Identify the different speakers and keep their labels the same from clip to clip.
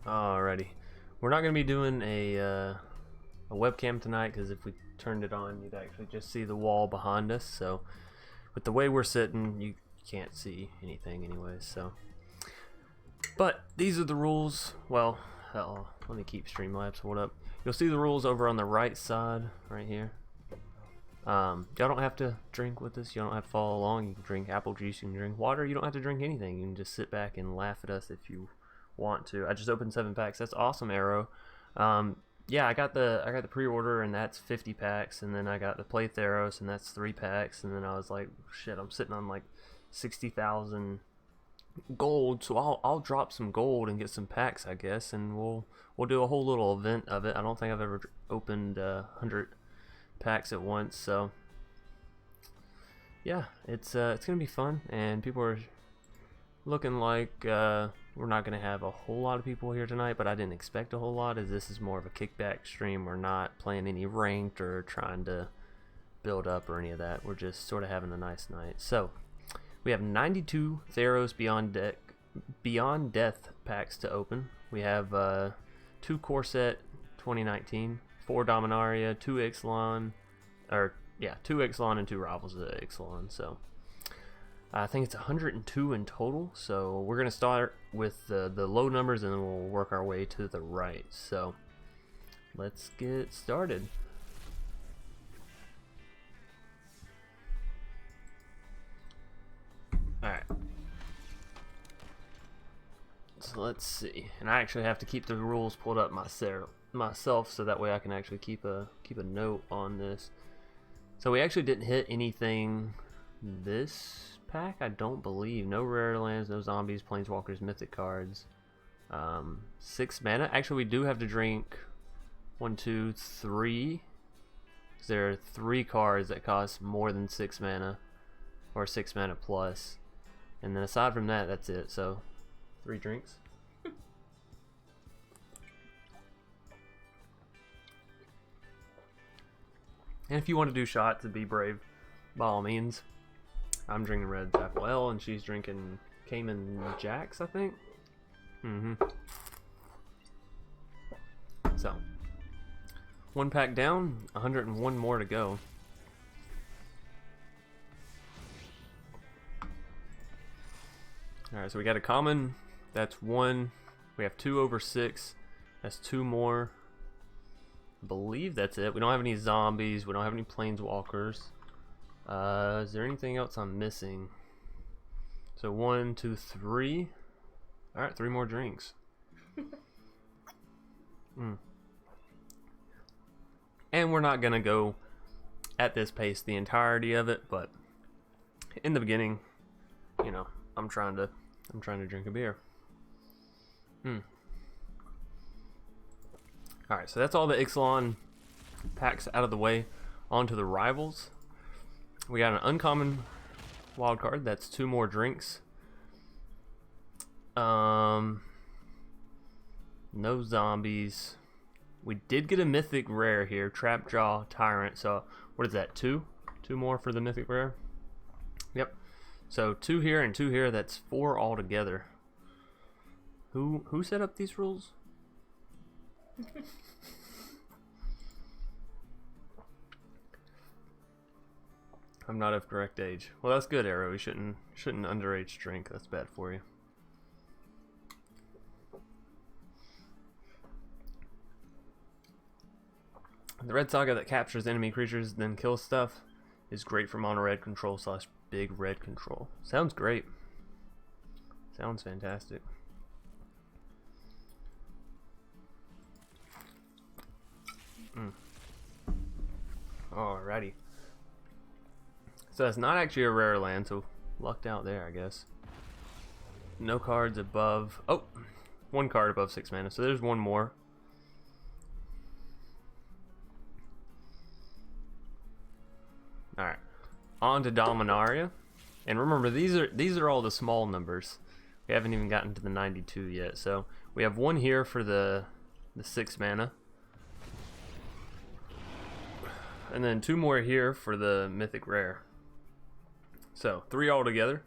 Speaker 1: Alrighty, we're not gonna be doing a webcam tonight because if we turned it on, you'd actually just see the wall behind us. So, with the way we're sitting, you can't see anything anyways. So, but these are the rules. Well, hell, let me keep Streamlabs pulled up. You'll see the rules over on the right side, right here. Y'all don't have to drink with us. You don't have to follow along. You can drink apple juice. You can drink water. You don't have to drink anything. You can just sit back and laugh at us if you want to. I just opened 7 packs. That's awesome, Arrow. Yeah, I got the pre-order, and that's 50 packs, and then I got the playtheros, and that's 3 packs, and then I was like, shit, I'm sitting on like 60,000 gold, so I'll drop some gold and get some packs, I guess, and we'll do a whole little event of it. I don't think I've ever opened 100 packs at once, so yeah, it's gonna be fun, and people are looking like we're not gonna have a whole lot of people here tonight, but I didn't expect a whole lot, as this is more of a kickback stream. We're not playing any ranked or trying to build up or any of that. We're just sort of having a nice night. So we have 92 Theros Beyond Death packs to open. We have 2 Core Set 2019, 4 Dominaria, 2 Ixalan, or yeah, 2 Ixalan and 2 Rivals of Ixalan. So I think it's 102 in total. So we're gonna start with the low numbers, and then we'll work our way to the right. So let's get started. Alright. So let's see. And I actually have to keep the rules pulled up myself, so that way I can actually keep a note on this. So we actually didn't hit anything this pack, I don't believe. No rare lands, no zombies, planeswalkers, mythic cards. 6 mana. Actually, we do have to drink 1, 2, 3. There are 3 cards that cost more than 6 mana, or 6 mana plus. And then aside from that, that's it. So 3 drinks. And if you want to do shots, to be brave, by all means. I'm drinking Red Apple Ale, and she's drinking Cayman Jacks, I think. So, 1 pack down, 101 more to go. Alright, so we got a common. That's 1. We have 2 over 6. That's 2 more. I believe that's it. We don't have any zombies. We don't have any planeswalkers. Is there anything else I'm missing? So 1, 2, 3. Alright, 3 more drinks. And we're not gonna go at this pace the entirety of it, but in the beginning, you know, I'm trying to drink a beer. Alright, so that's all the Ixalan packs out of the way. On to the rivals. We got an uncommon wild card. That's 2 more drinks. No zombies. We did get a mythic rare here, Trapjaw Tyrant. So what is that? 2 more for the mythic rare. Yep. So 2 here and 2 here. That's 4 altogether. Who set up these rules? I'm not of correct age. Well, that's good, Arrow. You shouldn't underage drink. That's bad for you. The red saga that captures enemy creatures, then kills stuff, is great for mono red control / big red control. Sounds great. Sounds fantastic. Alrighty. So that's not actually a rare land, so lucked out there, I guess. No cards above. Oh, 1 card above 6 mana, so there's 1 more. Alright, on to Dominaria. And remember, these are all the small numbers. We haven't even gotten to the 92 yet. So we have 1 here for the 6 mana. And then 2 more here for the mythic rare. So 3 altogether.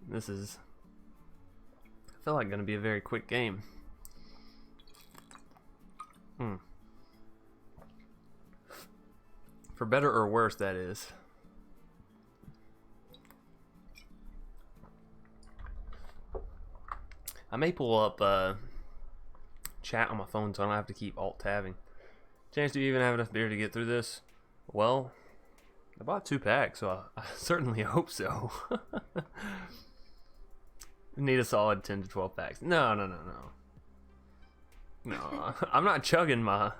Speaker 1: This is, I feel like, going to be a very quick game. For better or worse, that is. I may pull up chat on my phone so I don't have to keep alt-tabbing. Chance, do you even have enough beer to get through this? Well, I bought 2 packs, so I certainly hope so. Need a solid 10 to 12 packs. No. No, I'm not chugging my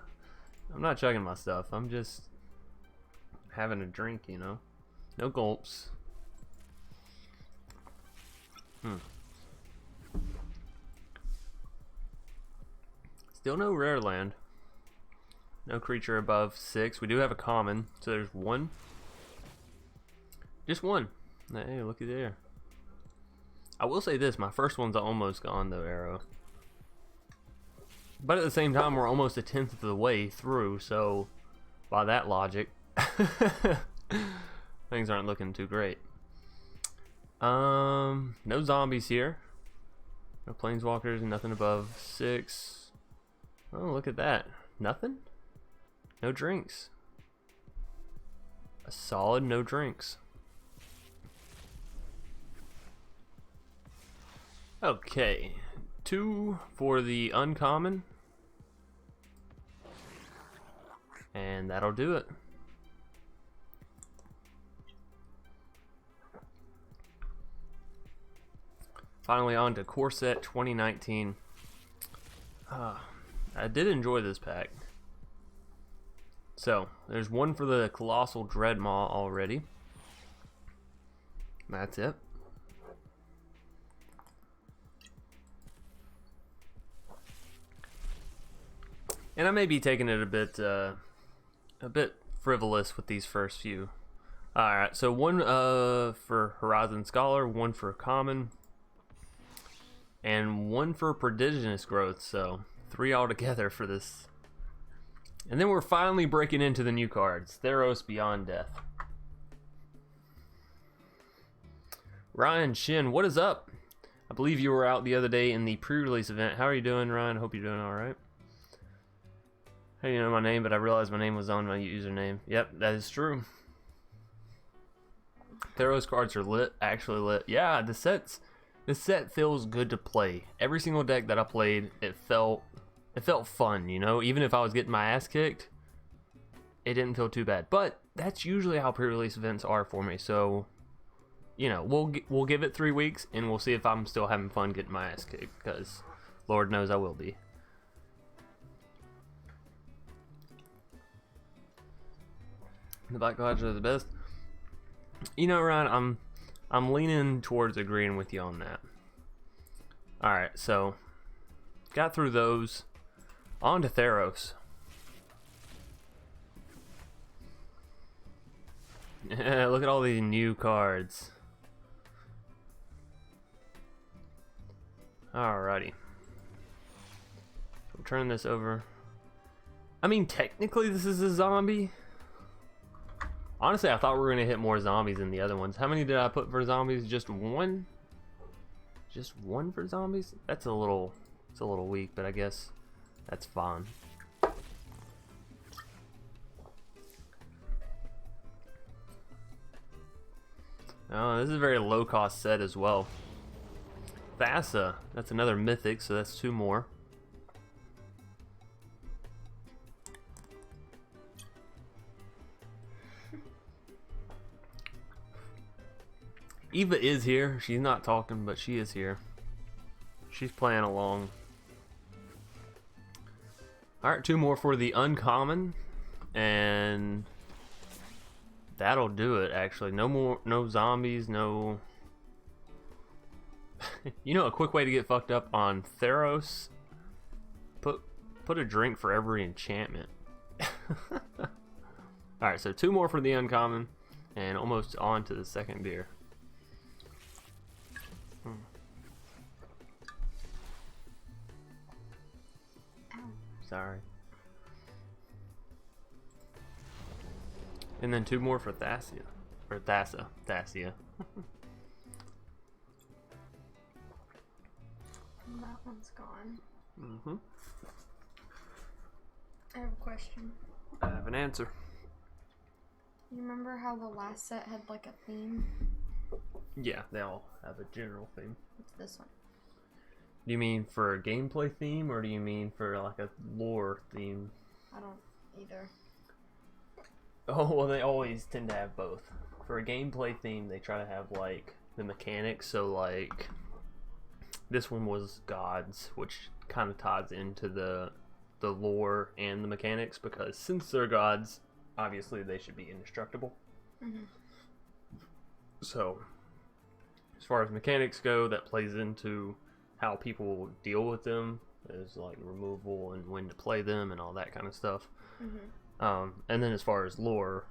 Speaker 1: stuff. I'm just having a drink, you know. No gulps. Still no rare land. No creature above 6. We do have a common, so there's 1. Just 1. Hey, looky there. I will say this, my first one's almost gone though, Arrow. But at the same time, we're almost a 10th of the way through, so by that logic, things aren't looking too great. No zombies here. No planeswalkers, nothing above 6. Oh, look at that. Nothing? No drinks. A solid no drinks. Okay. 2 for the uncommon. And that'll do it. Finally on to Core Set 2019. I did enjoy this pack. So, there's 1 for the Colossal Dreadmaw already. That's it. And I may be taking it a bit frivolous with these first few. Alright, so 1 for Horizon Scholar, 1 for Common, and 1 for Prodigious Growth, so 3 altogether for this. And then we're finally breaking into the new cards. Theros Beyond Death. Ryan Shin, what is up? I believe you were out the other day in the pre-release event. How are you doing, Ryan? Hope you're doing alright. How do you know my name? But I realized my name was on my username. Yep, that is true. Theros cards are lit. Actually lit. Yeah, the set feels good to play. Every single deck that I played, it felt fun, you know? Even if I was getting my ass kicked, it didn't feel too bad. But that's usually how pre-release events are for me. So, you know, we'll give it 3 weeks and we'll see if I'm still having fun getting my ass kicked, because Lord knows I will be. The black cards are the best. You know, Ryan, I'm leaning towards agreeing with you on that. Alright, so got through those. On to Theros. Look at all these new cards. Alrighty. We'll turn this over. I mean, technically this is a zombie. Honestly, I thought we were going to hit more zombies than the other ones. How many did I put for zombies? Just 1? Just 1 for zombies? It's a little weak, but I guess that's fine. Oh, this is a very low cost set as well. Thassa, that's another mythic, so that's 2 more. Eva is here. She's not talking, but she is here. She's playing along. Alright, 2 more for the uncommon. And that'll do it, actually. No zombies, no... You know, a quick way to get fucked up on Theros? Put a drink for every enchantment. Alright, so 2 more for the uncommon. And almost on to the second beer. Sorry. And then 2 more for Thassia. Or Thassa.
Speaker 2: One's gone.
Speaker 1: Mm-hmm.
Speaker 2: I have a question.
Speaker 1: I have an answer.
Speaker 2: You remember how the last set had like a theme?
Speaker 1: Yeah, they all have a general theme.
Speaker 2: What's this one?
Speaker 1: Do you mean for a gameplay theme, or do you mean for like a lore theme?
Speaker 2: I don't either.
Speaker 1: Oh, well, they always tend to have both. For a gameplay theme, they try to have like the mechanics. So like this one was gods, which kind of ties into the lore and the mechanics, because since they're gods, obviously they should be indestructible.
Speaker 2: Mm-hmm.
Speaker 1: So as far as mechanics go, that plays into how people deal with them, is like removal and when to play them and all that kind of stuff.
Speaker 2: Mm-hmm.
Speaker 1: And then as far as lore,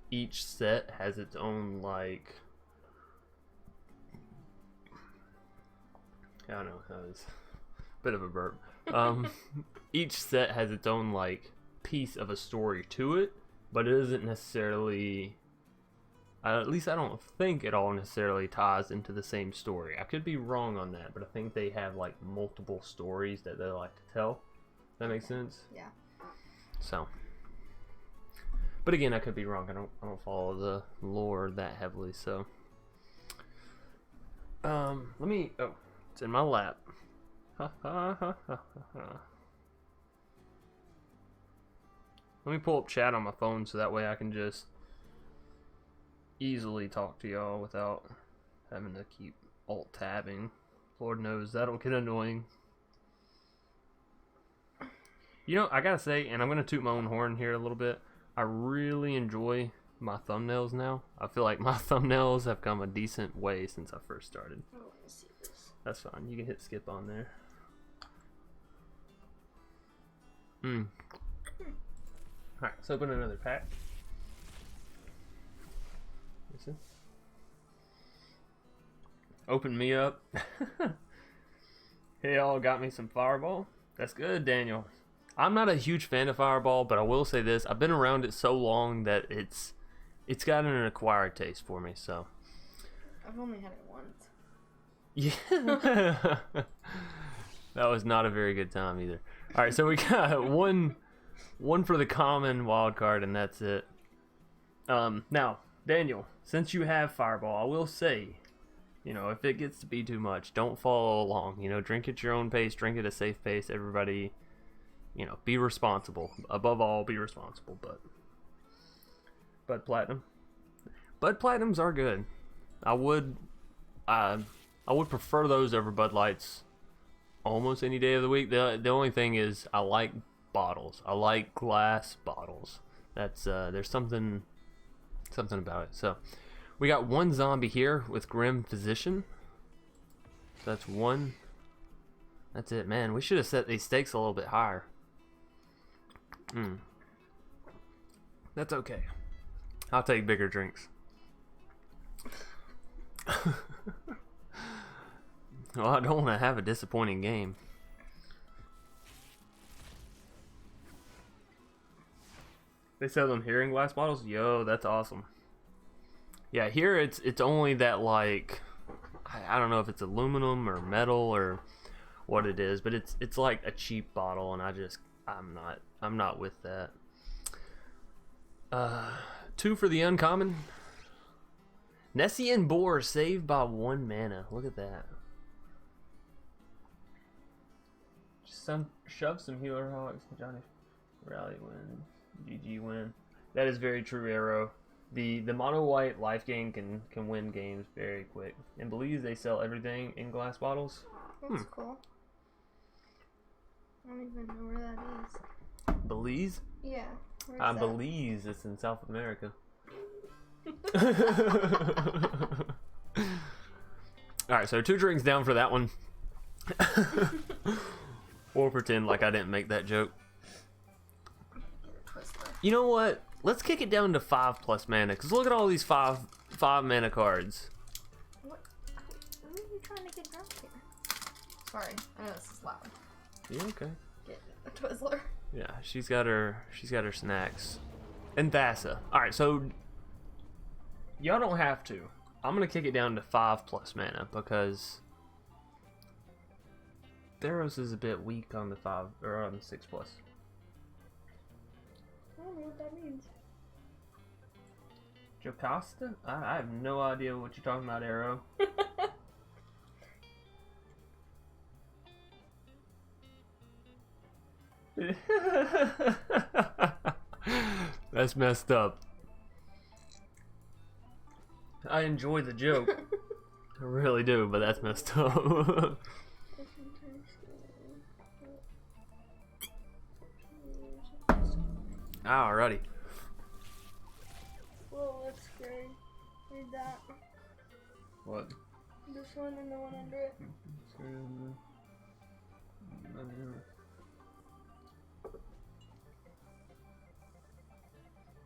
Speaker 1: each set has its own, like, I don't know, that was a bit of a burp. Each set has its own, like, piece of a story to it, but it isn't necessarily, at least I don't think it all necessarily ties into the same story. I could be wrong on that, but I think they have, like, multiple stories that they like to tell. That makes sense?
Speaker 2: Yeah.
Speaker 1: So, but again, I could be wrong. I don't follow the lore that heavily. So, let me. Oh, it's in my lap. Ha ha ha ha ha. Let me pull up chat on my phone so that way I can just easily talk to y'all without having to keep alt tabbing. Lord knows that'll get annoying. You know, I gotta say, and I'm gonna toot my own horn here a little bit, I really enjoy my thumbnails now. I feel like my thumbnails have come a decent way since I first started.
Speaker 2: Oh, let me see this.
Speaker 1: That's fine. You can hit skip on there. Alright, let's open another pack. Listen. Open me up. Hey, y'all, got me some Fireball. That's good, Daniel. I'm not a huge fan of Fireball, but I will say this: I've been around it so long that it's gotten an acquired taste for me. So
Speaker 2: I've only had it once.
Speaker 1: Yeah, that was not a very good time either. All right, so we got one for the common wild card, and that's it. Now, Daniel, since you have Fireball, I will say, you know, if it gets to be too much, don't follow along. You know, drink at your own pace, drink at a safe pace. Everybody, you know, be responsible. Above all, be responsible. But Bud Platinums are good. I would prefer those over Bud Lights almost any day of the week. The only thing is, I like bottles. I like glass bottles. That's there's something about it. So we got one zombie here with Grim Physician. That's one. That's it, man. We should have set these stakes a little bit higher. That's okay. I'll take bigger drinks. Well, I don't want to have a disappointing game. They sell them here in glass bottles? Yo, that's awesome. Yeah, here it's only that, like, I don't know if it's aluminum or metal or what it is, but it's like a cheap bottle, and I'm not with that. 2 for the uncommon. Nessian Boar saved by 1 mana. Look at that. Just shove some healer hogs. Johnny rally win. GG win. That is very true, Arrow. The mono white life gain can win games very quick. In Belize, they sell everything in glass bottles.
Speaker 2: That's cool. I don't even know where that is.
Speaker 1: Belize?
Speaker 2: Yeah. Where's that?
Speaker 1: Belize. It's in South America. Alright, so 2 drinks down for that one. We'll pretend like I didn't make that joke. You know what? Let's kick it down to 5+ mana, because look at all these 5 mana cards.
Speaker 2: What are you trying to get drunk here? Sorry, I know this is loud.
Speaker 1: Yeah, okay.
Speaker 2: Get a Twizzler.
Speaker 1: Yeah, she's got her snacks. And Thassa. Alright, so y'all don't have to. I'm gonna kick it down to 5+ mana because Theros is a bit weak on the 5 or on the 6+.
Speaker 2: I don't know what that means.
Speaker 1: Jocasta? I have no idea what you're talking about, Arrow. That's messed up. I enjoy the joke. I really do, but that's messed up. Alrighty.
Speaker 2: Whoa, that's scary. Read that.
Speaker 1: What?
Speaker 2: This one and the one under it.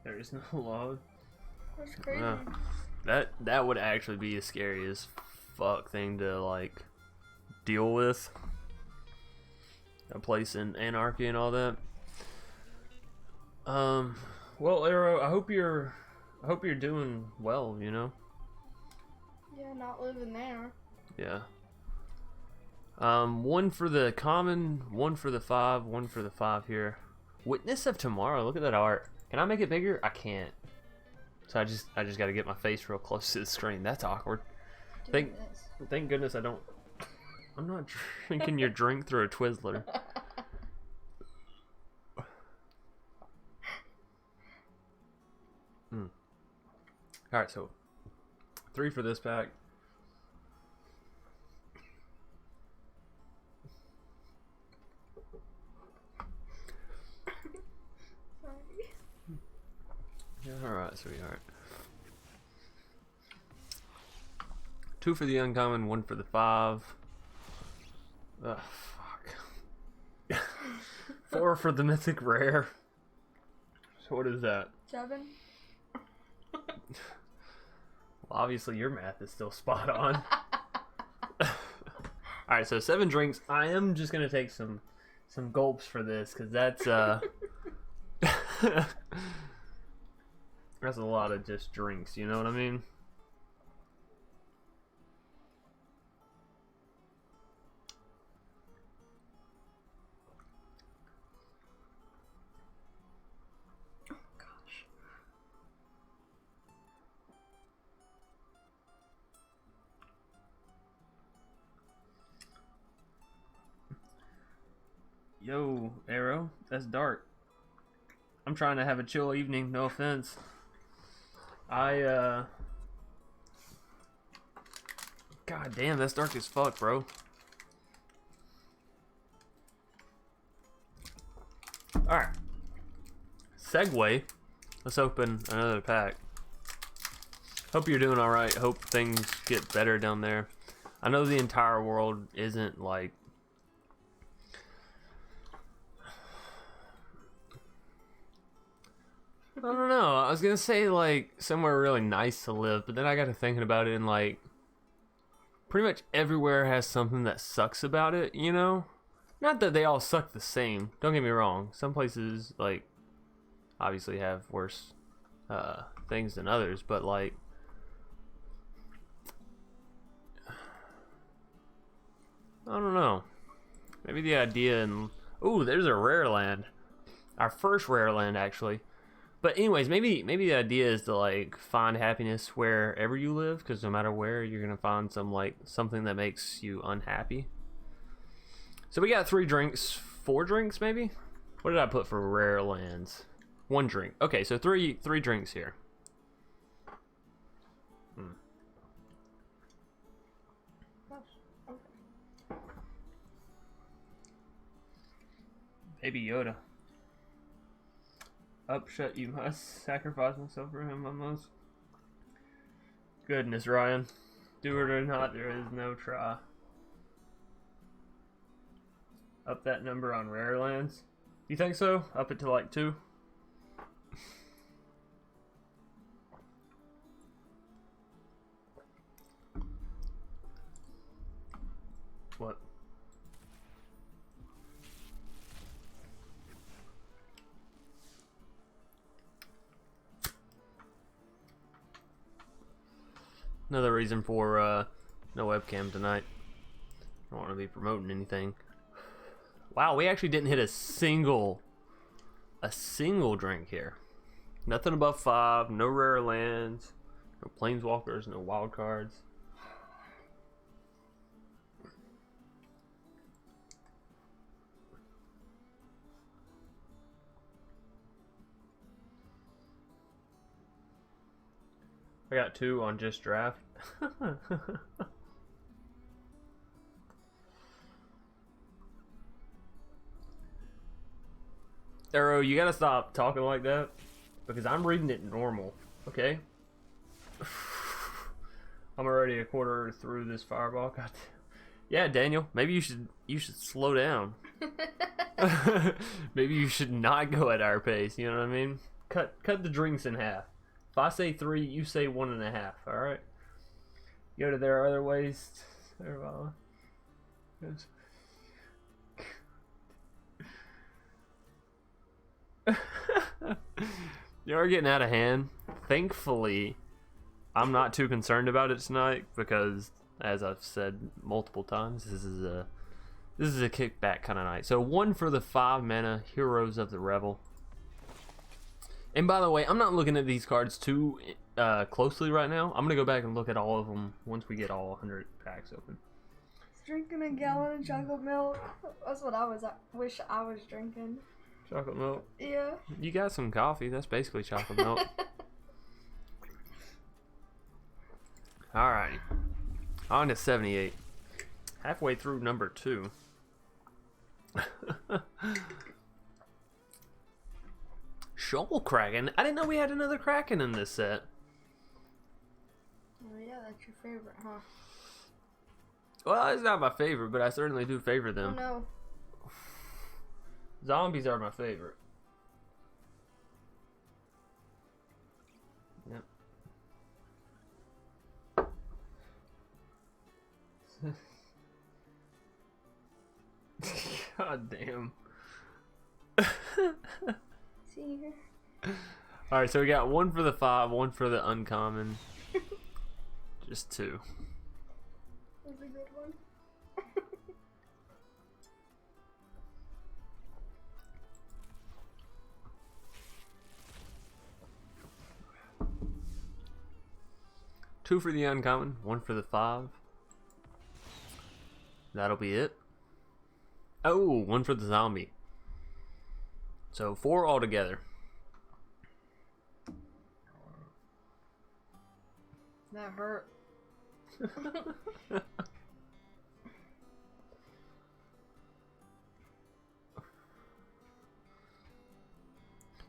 Speaker 1: There is no log.
Speaker 2: That's crazy.
Speaker 1: That would actually be the scariest fuck thing to like deal with. A place in anarchy and all that. Well, Arrow, I hope you're doing well, you know?
Speaker 2: Yeah, not living there.
Speaker 1: Yeah. One for the common, one for the 5, one for the 5 here. Witness of Tomorrow, look at that art. Can I make it bigger? I can't. So I just gotta get my face real close to the screen. That's awkward. Thank goodness I'm not drinking your drink through a Twizzler. Alright, so 3 for this pack. Yeah, alright, sweetheart. 2 for the uncommon, 1 for the 5. Ugh, fuck. 4 for the mythic rare. So what is that?
Speaker 2: 7.
Speaker 1: Well, obviously your math is still spot on. Alright, so 7 drinks. I am just gonna take some gulps for this, because that's that's a lot of just drinks, you know what I mean?
Speaker 2: Oh gosh.
Speaker 1: Yo, Arrow, that's dark. I'm trying to have a chill evening, no offense. God damn, that's dark as fuck, bro. Alright. Segue. Let's open another pack. Hope you're doing alright. Hope things get better down there. I know the entire world isn't like... I don't know. I was gonna say like somewhere really nice to live, but then I got to thinking about it, and like pretty much everywhere has something that sucks about it, you know? Not that they all suck the same. Don't get me wrong. Some places like obviously have worse things than others, but like I don't know. Maybe the idea and ooh, there's a rare land. Our first rare land actually. But anyways, maybe the idea is to like find happiness wherever you live, because no matter where, you're gonna find something that makes you unhappy. So we got 3 drinks, 4 drinks maybe. What did I put for rare lands? 1 drink. Okay, so three drinks here. Baby Yoda. Up shut you must, sacrifice myself for him I must. Goodness, Ryan. Do it or not, there is no try. Up that number on rare lands? You think so? Up it to like 2? What? Another reason for no webcam tonight. I don't want to be promoting anything. Wow, we actually didn't hit a single drink here. Nothing above 5, no rare lands, no planeswalkers, no wild cards. I got 2 on just draft. Arrow, you gotta stop talking like that because I'm reading it normal, okay? I'm already a quarter through this fireball. God. Yeah, Daniel, maybe you should slow down. Maybe you should not go at our pace. You know what I mean? Cut the drinks in half. If I say 3, you say 1.5. All right. Go to there are other ways. You are getting out of hand. Thankfully, I'm not too concerned about it tonight because, as I've said multiple times, this is a kickback kind of night. So 1 for the 5 mana Heroes of the Revel. And by the way, I'm not looking at these cards too closely right now. I'm gonna go back and look at all of them once we get all 100 packs open.
Speaker 2: Drinking a gallon of chocolate milk. That's what I wish I was drinking.
Speaker 1: Chocolate milk?
Speaker 2: Yeah.
Speaker 1: You got some coffee. That's basically chocolate milk. Alrighty. On to 78. Halfway through number 2. Shovel Kraken? I didn't know we had another Kraken in this set.
Speaker 2: Oh yeah, that's your favorite, huh?
Speaker 1: Well, it's not my favorite, but I certainly do favor them.
Speaker 2: Oh no.
Speaker 1: Zombies are my favorite. Yep. God damn.
Speaker 2: See here.
Speaker 1: Alright, so we got 1 for the 5, 1 for the uncommon. Just 2.
Speaker 2: That's a good one.
Speaker 1: Two for the uncommon, 1 for the 5. That'll be it. Oh, 1 for the zombie. So 4 altogether.
Speaker 2: That hurt.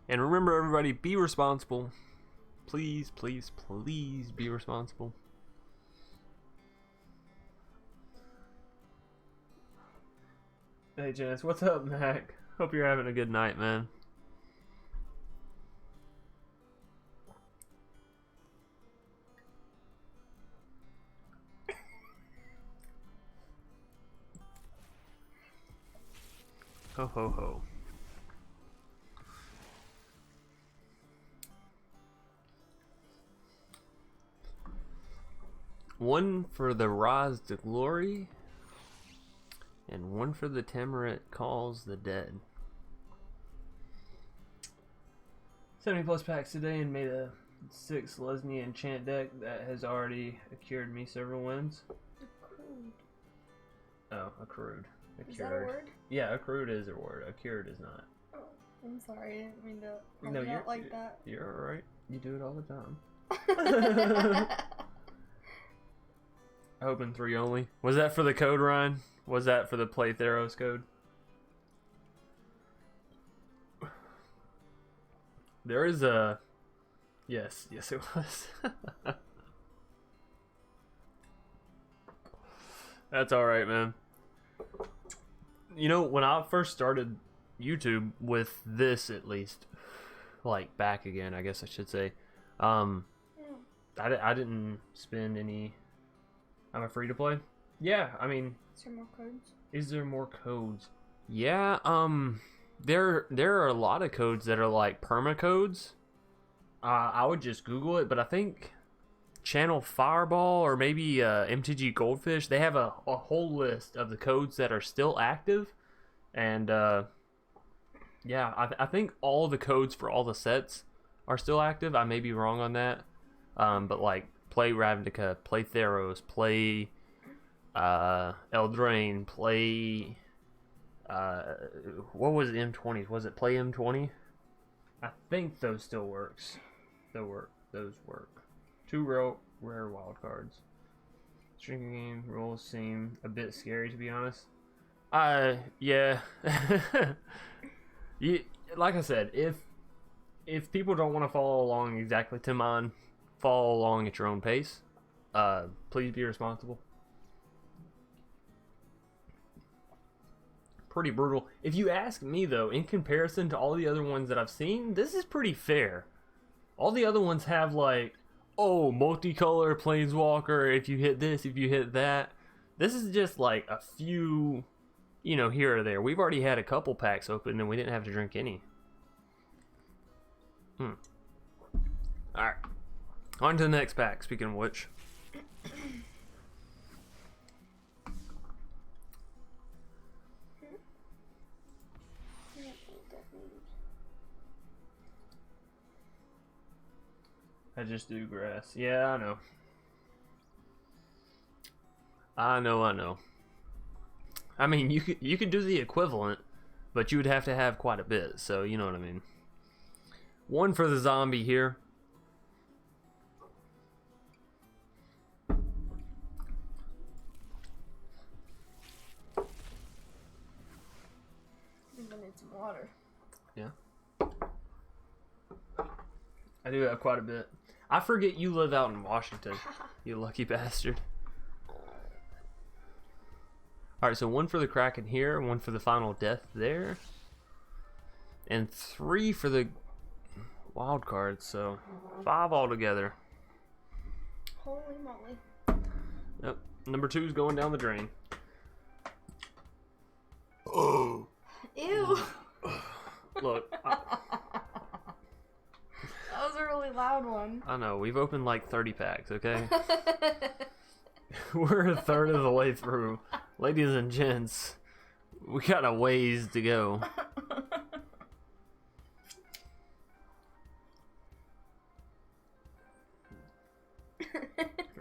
Speaker 1: And remember, everybody, be responsible. Please, please, please be responsible. Hey, Janice, what's up, Mac? Hope you're having a good night, man. Ho, ho, ho. One for the Rise to Glory, and 1 for the Temerate Calls the Dead. 70 plus packs today and made a 6 Lesney enchant deck that has already accrued me several wins.
Speaker 2: Accrued.
Speaker 1: Oh, accrued.
Speaker 2: Is that a word?
Speaker 1: Yeah, accrued is a word. Accrued is not.
Speaker 2: Oh, I'm sorry. I didn't mean to call
Speaker 1: No,
Speaker 2: you
Speaker 1: you're
Speaker 2: out like that.
Speaker 1: You're alright. You do it all the time. Open 3 only. Was that for the code, Ryan? Was that for the Play Theros code? There is a... Yes, it was. That's alright, man. You know, when I first started YouTube with this, at least, like back again, I guess I should say, I didn't spend any... I'm a free to play? Yeah, I mean...
Speaker 2: Is there more codes?
Speaker 1: Is there more codes? Yeah, there are a lot of codes that are like perma codes. I would just Google it, but I think Channel Fireball or maybe MTG Goldfish, they have a whole list of the codes that are still active, And yeah, I think all the codes for all the sets are still active. I may be wrong on that. But like play Ravnica, play Theros, play Eldraine, play what was it, M20s? Was it play M20? I think those still works. Those work. 2 rare wild cards. Drinking game rules seem a bit scary, to be honest. Yeah. Like I said, if people don't want to follow along exactly to mine, follow along at your own pace. Please be responsible. Pretty brutal. If you ask me, though, in comparison to all the other ones that I've seen, this is pretty fair. All the other ones have like, oh, multicolor planeswalker, if you hit this, if you hit that. This is just like a few, you know, here or there. We've already had a couple packs open and we didn't have to drink any. Alright. On to the next pack, speaking of which. I just do grass. Yeah, I know. I know. I mean, you could do the equivalent, but you would have to have quite a bit, so you know what I mean. 1 for the zombie here.
Speaker 2: I'm gonna need some water.
Speaker 1: Yeah. I do have quite a bit. I forget you live out in Washington, you lucky bastard. Alright, so 1 for the Kraken here, 1 for the Final Death there, and 3 for the wild cards, so 5 altogether.
Speaker 2: Holy moly.
Speaker 1: Yep, number 2 is going down the drain. Oh.
Speaker 2: Ew.
Speaker 1: Look.
Speaker 2: That was a really loud one.
Speaker 1: I know, we've opened like 30 packs, okay? We're a third of the way through. Ladies and gents, we got a ways to go.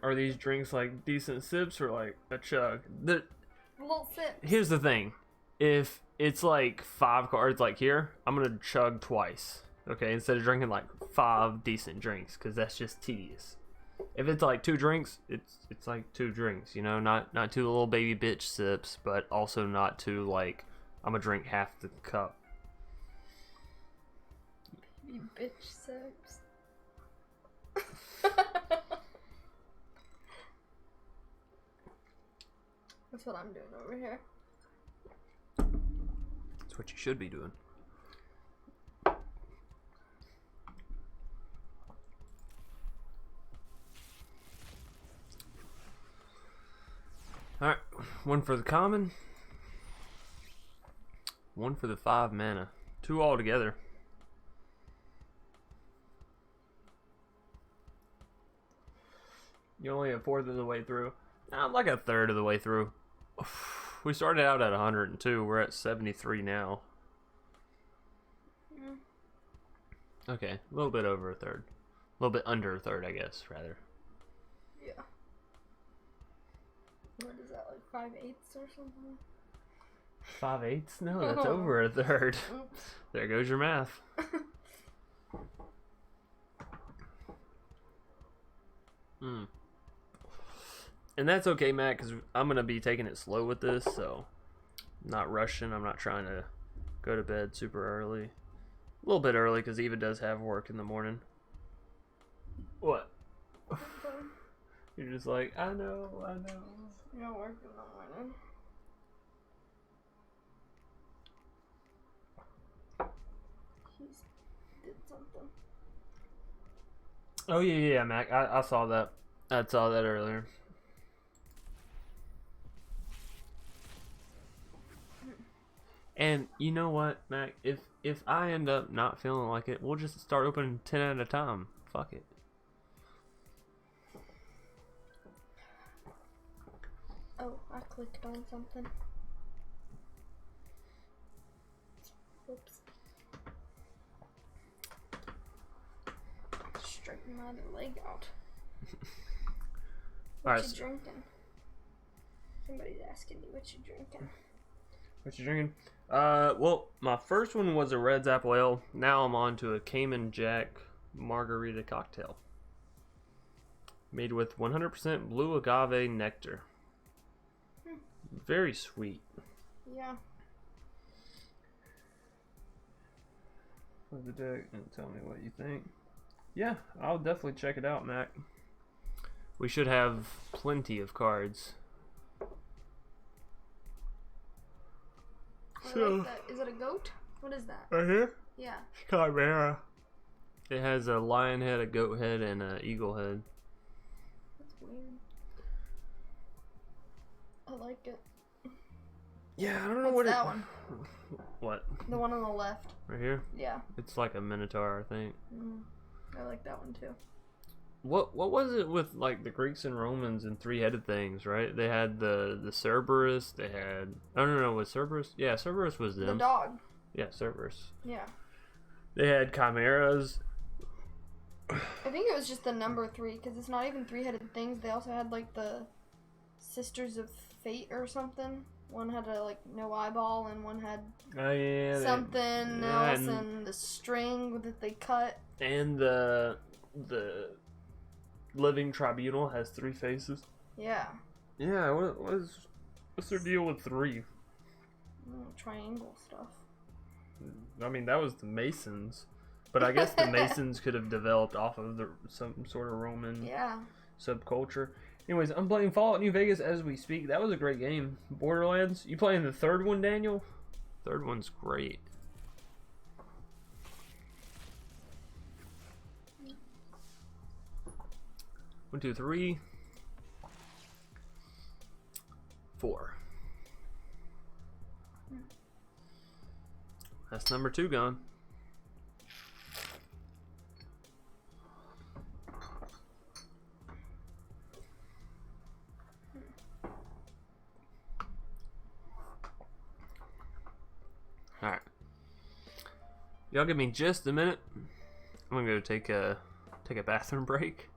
Speaker 1: Are these drinks like decent sips or like a chug?
Speaker 2: Little sips.
Speaker 1: Here's the thing. If it's like 5 cards like here, I'm going to chug twice. Okay, instead of drinking like 5 decent drinks, because that's just tedious. If it's like 2 drinks, it's like 2 drinks, you know, not 2 little baby bitch sips, but also not 2 like I'm gonna drink half the cup.
Speaker 2: Baby bitch sips. That's what I'm doing over here.
Speaker 1: That's what you should be doing. Alright, 1 for the common, 1 for the 5 mana. 2 altogether. You're only a fourth of the way through. I'm like a third of the way through. We started out at 102, we're at 73 now.
Speaker 2: Yeah.
Speaker 1: Okay, a little bit over a third. A little bit under a third, I guess, rather.
Speaker 2: Yeah. What is that, like 5/8 or something?
Speaker 1: 5/8? No, that's over a third.
Speaker 2: Oops.
Speaker 1: There goes your math. And that's okay, Matt, because I'm going to be taking it slow with this, so I'm not rushing. I'm not trying to go to bed super early. A little bit early, because Eva does have work in the morning. What? You're just like, I know.
Speaker 2: You don't work in the morning. He's did something.
Speaker 1: Oh, yeah, Mac. I saw that. I saw that earlier. And you know what, Mac? If I end up not feeling like it, we'll just start opening 10 at a time. Fuck it.
Speaker 2: Oh, I clicked on something. my other leg out.
Speaker 1: All
Speaker 2: What
Speaker 1: right.
Speaker 2: you drinking? Somebody's asking me what you drinking.
Speaker 1: What you drinking? Well, my first one was a Red's Apple Ale. Now I'm on to a Cayman Jack margarita cocktail. Made with 100% blue agave nectar. Very sweet.
Speaker 2: Yeah.
Speaker 1: Play the deck and tell me what you think. Yeah, I'll definitely check it out, Mac. We should have plenty of cards.
Speaker 2: I like that. Is it a goat? What is that?
Speaker 1: Right here?
Speaker 2: Yeah.
Speaker 1: Chimera. It has a lion head, a goat head, and an eagle head.
Speaker 2: That's weird. I like it.
Speaker 1: Yeah, I don't know
Speaker 2: What's
Speaker 1: what
Speaker 2: that one?
Speaker 1: What?
Speaker 2: The one on the left.
Speaker 1: Right here?
Speaker 2: Yeah.
Speaker 1: It's like a minotaur, I think.
Speaker 2: I like that one too.
Speaker 1: What was it with like the Greeks and Romans and three-headed things, right? They had the Cerberus, they had no, was Cerberus? Yeah, Cerberus was them.
Speaker 2: The dog.
Speaker 1: Yeah, Cerberus.
Speaker 2: Yeah.
Speaker 1: They had chimeras.
Speaker 2: I think it was just the number 3 because it's not even three-headed things. They also had like the Sisters of Fate or something. One had a like no eyeball and one had something else and the string that they cut.
Speaker 1: And the Living Tribunal has 3 faces.
Speaker 2: Yeah.
Speaker 1: Yeah, what's their deal with 3?
Speaker 2: Triangle stuff.
Speaker 1: I mean, that was the Masons, but I guess the Masons could have developed off of some sort of Roman subculture. Anyways, I'm playing Fallout New Vegas as we speak. That was a great game. Borderlands. You playing the third one, Daniel? Third one's great. One, two, 3, 4. That's number 2 gone. Alright. Y'all give me just a minute. I'm gonna go take a bathroom break.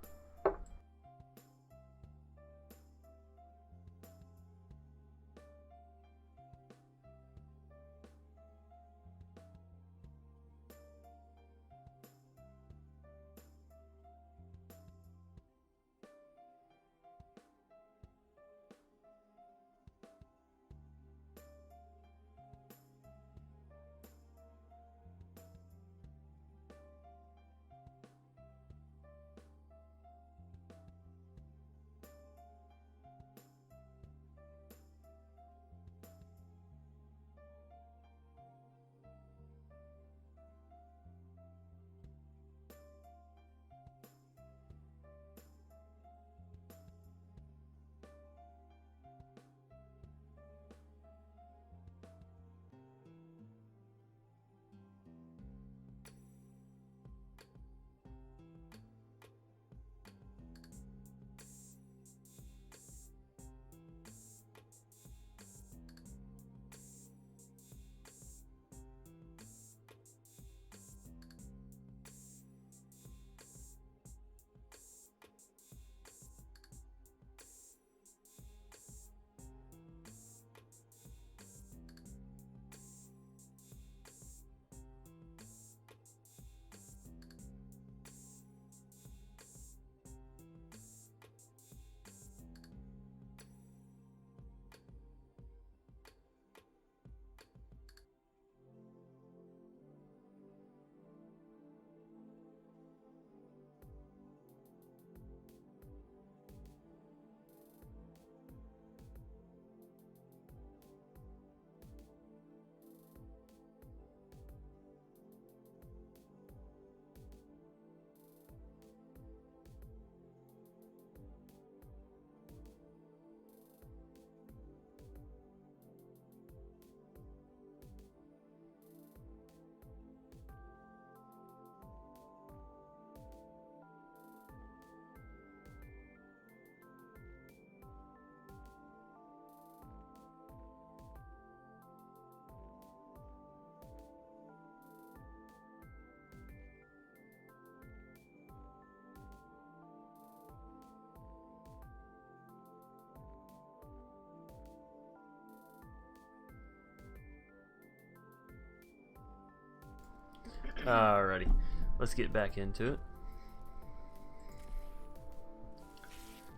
Speaker 1: Alrighty, let's get back into it.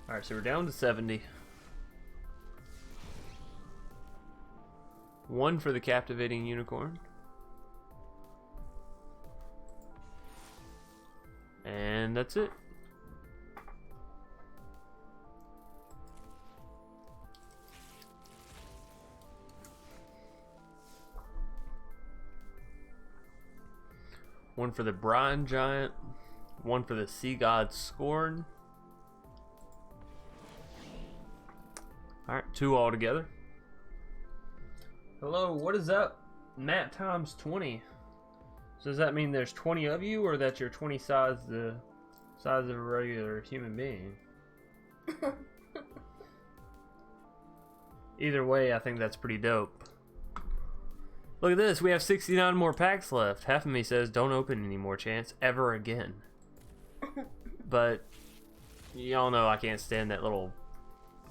Speaker 1: Alright, so we're down to 70. 1 for the Captivating Unicorn. And that's it. One for the Brine Giant. 1 for the Sea God Scorn. Alright, 2 all together. Hello, what is up? Matt times 20. So does that mean there's 20 of you, or that you're 20 size the size of a regular human being? Either way, I think that's pretty dope. Look at this, we have 69 more packs left. Half of me says don't open any more chance ever again. But y'all know I can't stand that little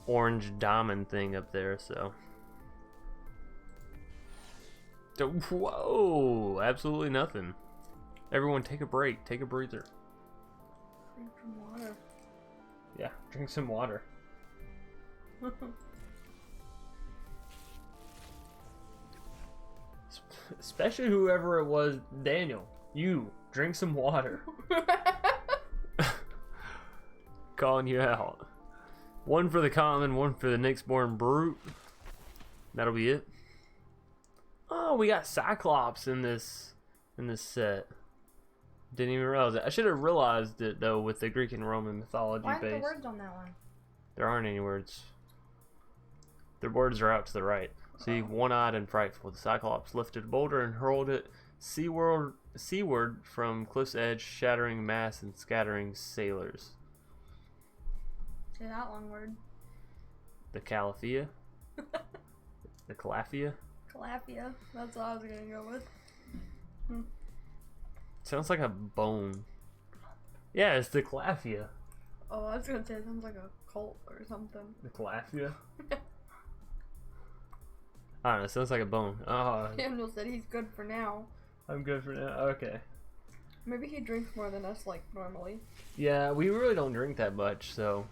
Speaker 1: orange diamond thing up there, so. Whoa, absolutely nothing. Everyone take a break, take a breather.
Speaker 2: Drink some water.
Speaker 1: Yeah, drink some water. Especially whoever it was, Daniel. You, drink some water. Calling you out. 1 for the common, 1 for the Nyxborn Brute. That'll be it. Oh, we got Cyclops in this set. Didn't even realize it. I should have realized it though with the Greek and Roman mythology
Speaker 2: Why aren't
Speaker 1: base.
Speaker 2: the words on that one?
Speaker 1: There aren't any words. The words are out to the right. See, one-eyed and frightful, the Cyclops lifted a boulder and hurled it seaward from cliff's edge, shattering mass and scattering sailors.
Speaker 2: Say that one word.
Speaker 1: The Calafia? The Calafia?
Speaker 2: Calafia. That's what I was gonna go with.
Speaker 1: Sounds like a bone. Yeah, it's the Calafia.
Speaker 2: Oh, I was gonna say it sounds like a cult or something.
Speaker 1: The Calafia? I don't know, it sounds like a bone. Oh,
Speaker 2: Daniel said he's good for now.
Speaker 1: I'm good for now. Okay.
Speaker 2: Maybe he drinks more than us, like, normally.
Speaker 1: Yeah, we really don't drink that much, so.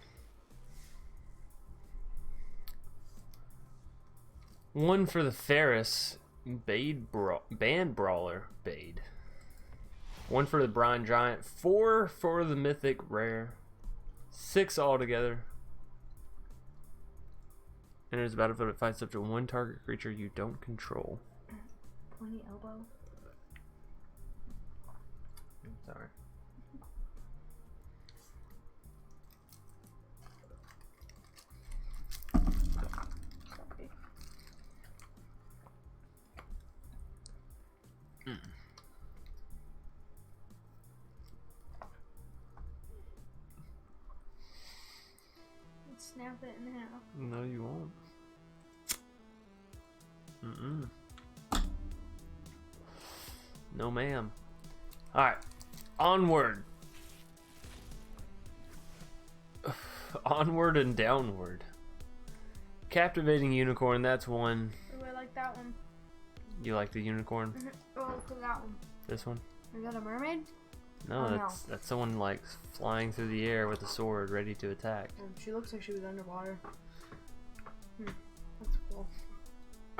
Speaker 1: 1 for the Theros Band Brawler Bade. 1 for the Brine Giant. 4 for the Mythic Rare. 6 altogether. Enters the battlefield, it fights up to 1 target creature you don't control.
Speaker 2: Pointy elbow.
Speaker 1: Sorry.
Speaker 2: Sorry. Snap it in half.
Speaker 1: No, you won't. No, ma'am. Alright. Onward. Onward and downward. Captivating Unicorn, that's 1.
Speaker 2: Oh, I like that one.
Speaker 1: You like the unicorn?
Speaker 2: Oh, look at that one.
Speaker 1: This one?
Speaker 2: Is that a mermaid?
Speaker 1: No,
Speaker 2: Oh,
Speaker 1: that's someone like flying through the air with a sword ready to attack.
Speaker 2: She looks like she was underwater. That's cool.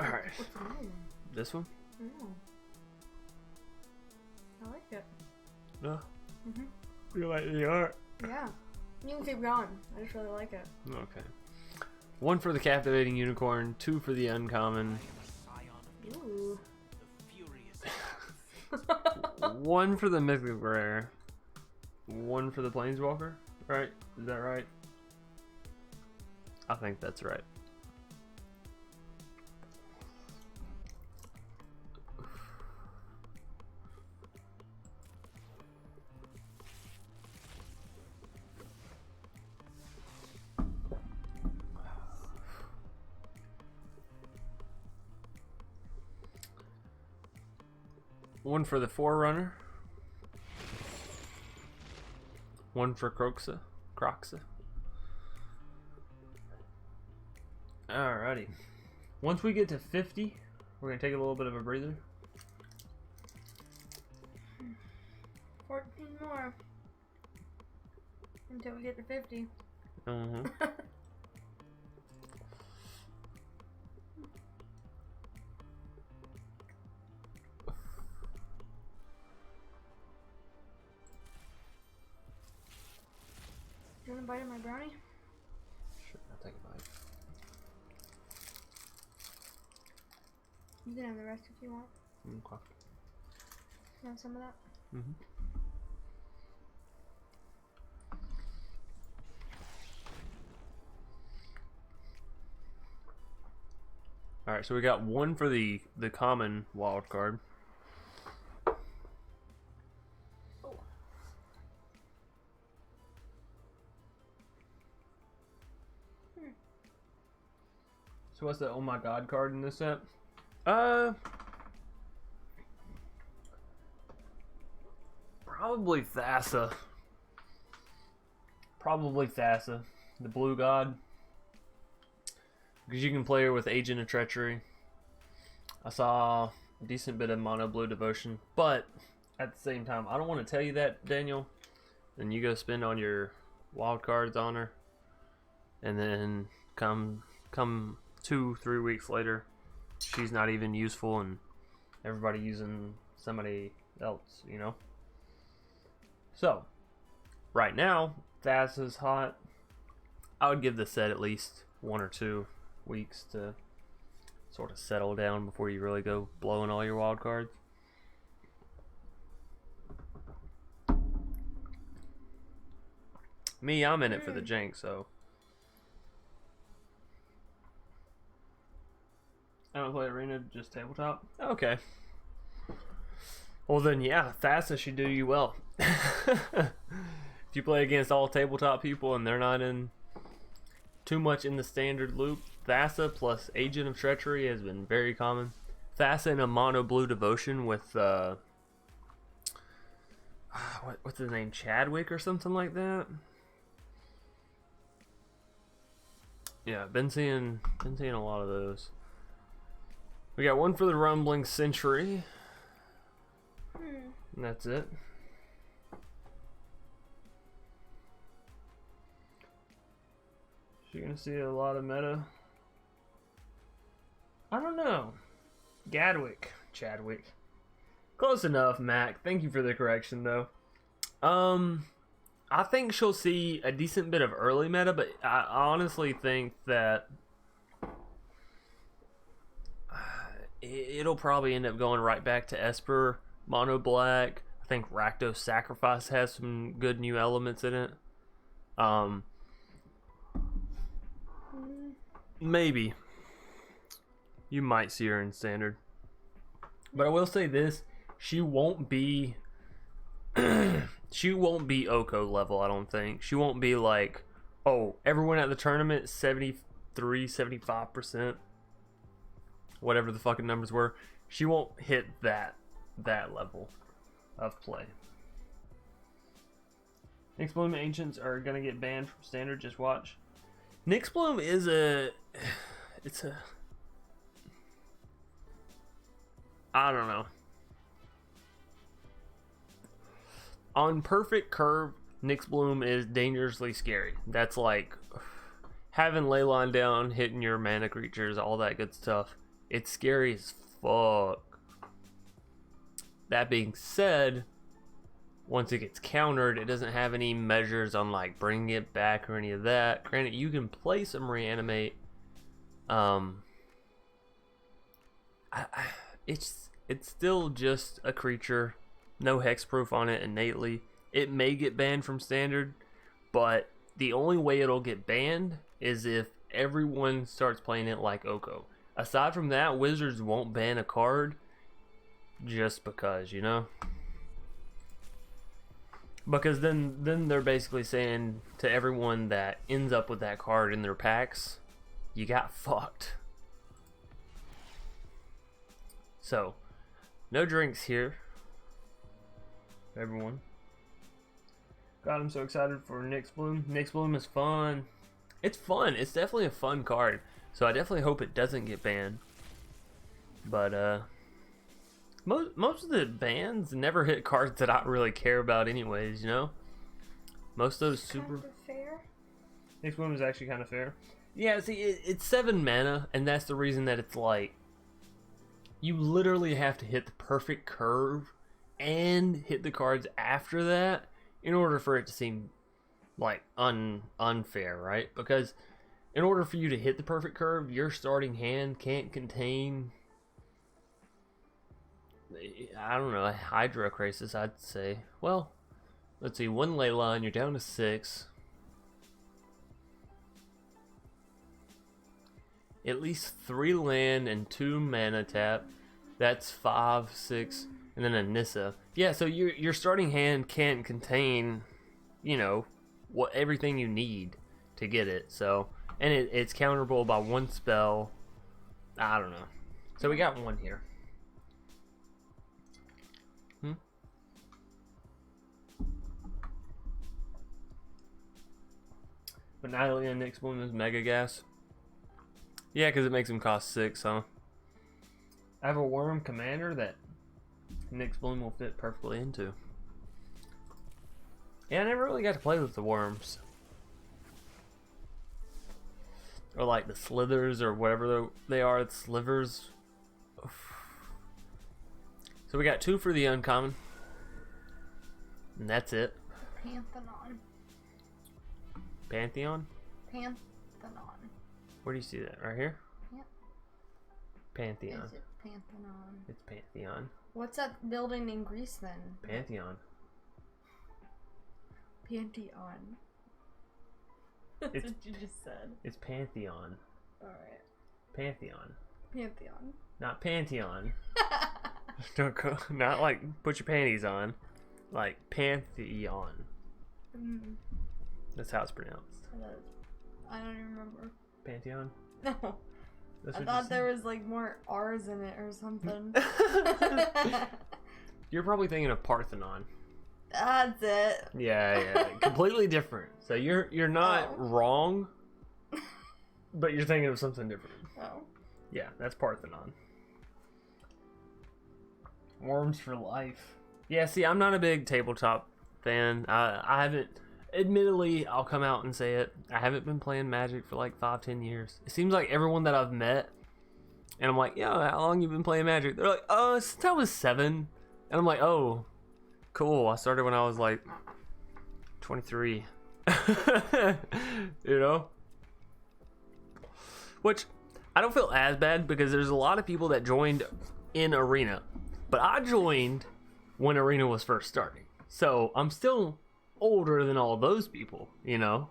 Speaker 1: Alright.
Speaker 2: What's the name?
Speaker 1: This one?
Speaker 2: Oh. I like it.
Speaker 1: No. You like the art?
Speaker 2: Yeah. You can keep going. I just really like it.
Speaker 1: Okay. 1 for the Captivating Unicorn, 2 for the Uncommon.
Speaker 2: Ooh.
Speaker 1: 1 for the Mythic Rare. 1 for the Planeswalker. Right? Is that right? I think that's right. One for the Forerunner. 1 for Croxa. Alrighty. Once we get to 50, we're going to take a little bit of a breather.
Speaker 2: more. Until we get to 50.
Speaker 1: Mm-hmm.
Speaker 2: You want a bite of my brownie?
Speaker 1: Sure, I'll take a bite.
Speaker 2: You can have the rest if you want.
Speaker 1: Okay.
Speaker 2: You want some of that?
Speaker 1: Mm-hmm. All right, so we got one for the common wild card. So what's the oh my god card in this set? Probably Thassa. The blue god. Because you can play her with Agent of Treachery. I saw a decent bit of mono blue devotion, but at the same time, I don't want to tell you that, Daniel. Then you go spend on your wild cards on her, and then come 2-3 weeks later, she's not even useful, and everybody using somebody else, you know. So right now, Thassa's hot. I would give the set at least 1 or 2 weeks to sort of settle down before you really go blowing all your wild cards. Me, I'm in it for the jank, so I don't play Arena, just tabletop. Okay. Well then, yeah, Thassa should do you well. If you play against all tabletop people and they're not in too much in the standard loop, Thassa plus Agent of Treachery has been very common. Thassa in a mono blue devotion with what's his name, Chadwick or something like that. Yeah, been seeing a lot of those. We got one for the Rumbling Century. And that's it. You're gonna see a lot of meta. I don't know. Chadwick. Close enough, Mac. Thank you for the correction, though. I think she'll see a decent bit of early meta, but I honestly think that it'll probably end up going right back to Esper, Mono Black. I think Rakdos Sacrifice has some good new elements in it. Maybe. You might see her in Standard. But I will say this, she won't be Oko level, I don't think. She won't be like, oh, everyone at the tournament 73-75%. Whatever the fucking numbers were. She won't hit that level of play. Nyx Bloom Ancients are gonna get banned from Standard, just watch. Nyx Bloom is I don't know. On perfect curve, Nyx Bloom is dangerously scary. That's like having Leylon down, hitting your mana creatures, all that good stuff. It's scary as fuck. That being said, once it gets countered, it doesn't have any measures on like bringing it back or any of that. Granted, you can play some reanimate. It's still just a creature, no hexproof on it innately. It may get banned from Standard, but the only way it'll get banned is if everyone starts playing it like Oko. Aside from that, Wizards won't ban a card just because, you know? Because then they're basically saying to everyone that ends up with that card in their packs, you got fucked. So, no drinks here, everyone. God, I'm so excited for Nyx Bloom. Nyx Bloom is fun. It's fun. It's definitely a fun card. So I definitely hope it doesn't get banned. But Most of the bans never hit cards that I really care about anyways, you know? Most of those super...
Speaker 2: Kind of fair.
Speaker 1: Next one was actually kind of fair. Yeah, see, it's 7 mana, and that's the reason that it's like... You literally have to hit the perfect curve and hit the cards after that in order for it to seem like unfair, right? Because in order for you to hit the perfect curve, your starting hand can't contain... I don't know, a Hydra Crisis, I'd say. Well, let's see, 1 ley line, you're down to 6. At least 3 land and 2 mana tap. That's 5, 6, and then a Nissa. Yeah, so your starting hand can't contain, you know, everything you need to get it. So, and it's counterable by 1 spell. I don't know. So we got 1 here. But Natalie and Nick's one is Mega Gas. Yeah, because it makes them cost 6, huh? I have a Worm Commander that Nick's Bloom will fit perfectly into. Yeah, I never really got to play with the worms. Or like the slithers or whatever they are, the slivers. So we got 2 for the uncommon. And that's it.
Speaker 2: Pantheon.
Speaker 1: Pantheon?
Speaker 2: Pantheon.
Speaker 1: Where do you see that? Right here?
Speaker 2: Yep.
Speaker 1: Pantheon.
Speaker 2: Is it Pantheon?
Speaker 1: It's Pantheon.
Speaker 2: What's that building in Greece then?
Speaker 1: Pantheon.
Speaker 2: Pantheon. That's what you just said.
Speaker 1: It's Pantheon.
Speaker 2: Alright.
Speaker 1: Pantheon.
Speaker 2: Pantheon.
Speaker 1: Not Pantheon. Don't go. Not like put your panties on. Like Pantheon.
Speaker 2: Mm.
Speaker 1: That's how it's pronounced.
Speaker 2: I don't even remember.
Speaker 1: Pantheon?
Speaker 2: No.
Speaker 1: That's
Speaker 2: I
Speaker 1: what
Speaker 2: thought there was like more R's in it or something.
Speaker 1: You're probably thinking of Parthenon.
Speaker 2: That's it.
Speaker 1: Yeah. Completely different. So you're not wrong, but you're thinking of something different.
Speaker 2: Oh.
Speaker 1: Yeah, that's Parthenon. Worms for life. Yeah, see, I'm not a big tabletop fan. I haven't... Admittedly, I'll come out and say it. I haven't been playing Magic for like 5-10 years. It seems like everyone that I've met, and I'm like, yeah, how long you been playing Magic? They're like, since I was 7. And I'm like, oh, cool. I started when I was like 23. You know? Which, I don't feel as bad because there's a lot of people that joined in Arena. But I joined when Arena was first starting. So, I'm still older than all those people, you know,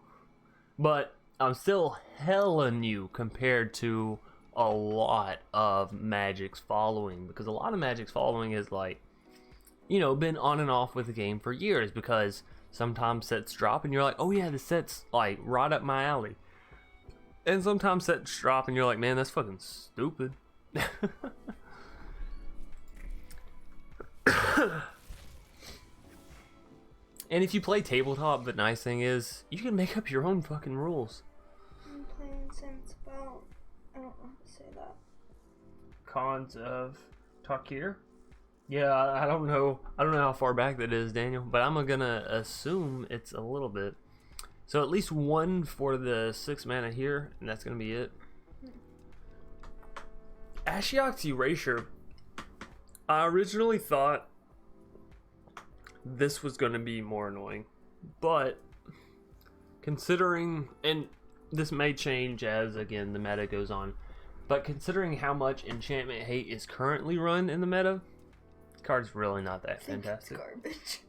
Speaker 1: but I'm still hella new compared to a lot of Magic's following, because a lot of Magic's following is like, you know, been on and off with the game for years, because sometimes sets drop and you're like, oh yeah, this set's like right up my alley, and sometimes sets drop and you're like, man, that's fucking stupid. And if you play tabletop, the nice thing is you can make up your own fucking rules.
Speaker 2: I'm playing since about... I don't know how to say that.
Speaker 1: Cons of Takir? Yeah, I don't know. I don't know how far back that is, Daniel, but I'm gonna assume it's a little bit. So at least 1 for the 6 mana here, and that's gonna be it. Ashiok's Erasure. I originally thought this was going to be more annoying, but considering, and this may change as again the meta goes on, but considering how much enchantment hate is currently run in the meta, the card's really not that fantastic.
Speaker 2: It's garbage.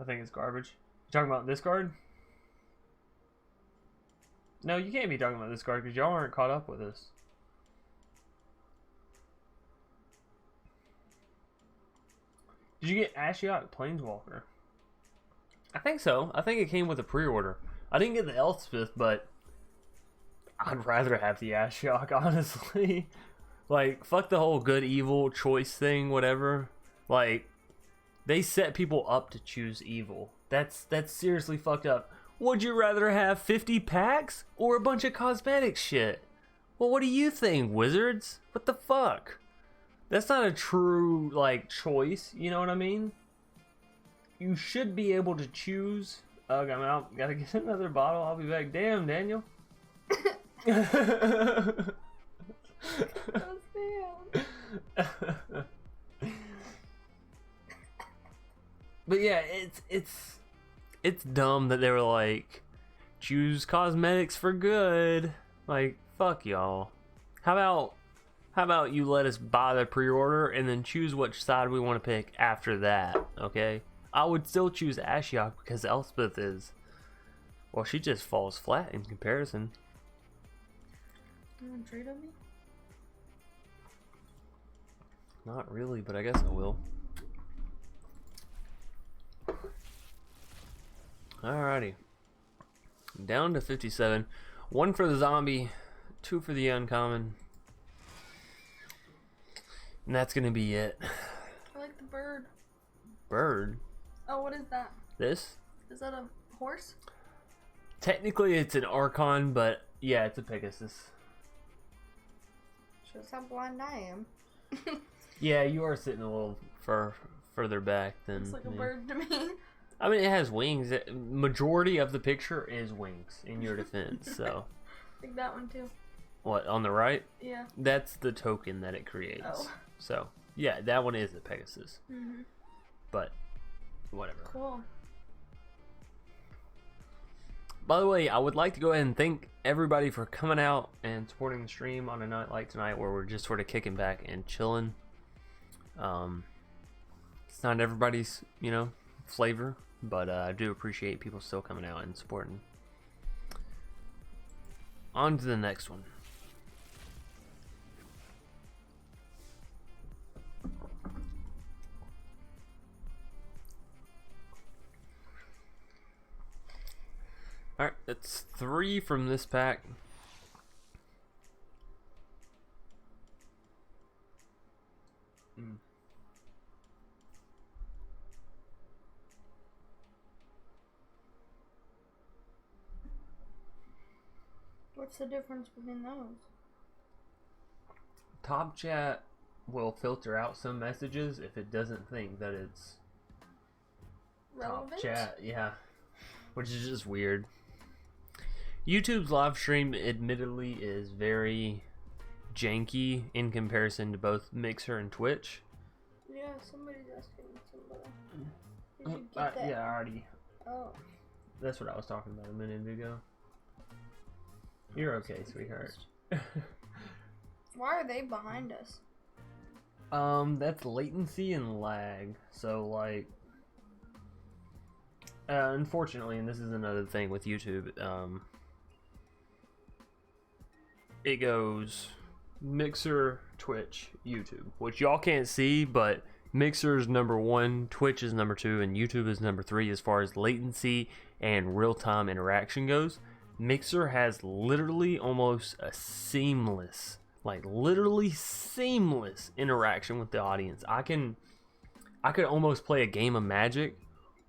Speaker 1: I think it's garbage. You talking about this card? No, you can't be talking about this card because y'all aren't caught up with us. Did you get Ashiok Planeswalker? I think so. I think it came with a pre-order. I didn't get the Elspeth, but I'd rather have the Ashiok, honestly. Like, fuck the whole good evil choice thing, whatever. Like, they set people up to choose evil. That's seriously fucked up. Would you rather have 50 packs or a bunch of cosmetic shit? Well, what do you think, wizards? What the fuck? That's not a true, like, choice. You know what I mean? You should be able to choose. I'm out. Gotta get another bottle. I'll be back. Damn, Daniel. But yeah, it's dumb that they were like, choose cosmetics for good. Like, fuck y'all. How about you let us buy the pre-order and then choose which side we want to pick after that, okay? I would still choose Ashiok because Elspeth is, well, she just falls flat in comparison.
Speaker 2: You want to trade on me?
Speaker 1: Not really, but I guess I will. Alrighty. Down to 57. 1 for the zombie, 2 for the uncommon. And that's gonna be it.
Speaker 2: I like the bird.
Speaker 1: Bird?
Speaker 2: Oh, what is that?
Speaker 1: This?
Speaker 2: Is that a horse?
Speaker 1: Technically it's an Archon, but yeah, it's a Pegasus.
Speaker 2: Shows how blind I am.
Speaker 1: Yeah, you are sitting a little further back than
Speaker 2: Looks like a
Speaker 1: me.
Speaker 2: bird to me.
Speaker 1: I mean, it has wings. Majority of the picture is wings in your defense, so.
Speaker 2: Like that one too.
Speaker 1: What, on the right?
Speaker 2: Yeah.
Speaker 1: That's the token that it creates.
Speaker 2: Oh.
Speaker 1: So, yeah, that one is a Pegasus.
Speaker 2: Mm-hmm.
Speaker 1: But, whatever.
Speaker 2: Cool.
Speaker 1: By the way, I would like to go ahead and thank everybody for coming out and supporting the stream on a night like tonight where we're just sort of kicking back and chilling. It's not everybody's, you know, flavor, but I do appreciate people still coming out and supporting. On to the next one. Alright, that's 3 from this pack.
Speaker 2: What's the difference between those?
Speaker 1: Top chat will filter out some messages if it doesn't think that it's
Speaker 2: Relevant?
Speaker 1: top chat, yeah. Which is just weird. YouTube's live stream admittedly is very janky in comparison to both Mixer and Twitch.
Speaker 2: Yeah, somebody's asking somebody. Did you get that?
Speaker 1: Yeah, I already.
Speaker 2: Oh.
Speaker 1: That's what I was talking about a minute ago. You're okay, sweetheart.
Speaker 2: Why are they behind us?
Speaker 1: That's latency and lag. So, like, unfortunately, and this is another thing with YouTube, it goes Mixer, Twitch, YouTube, which y'all can't see, but Mixer is number 1, Twitch is number 2, and YouTube is number 3 as far as latency and real-time interaction goes. Mixer has literally almost a seamless, like literally seamless interaction with the audience. I could almost play a game of Magic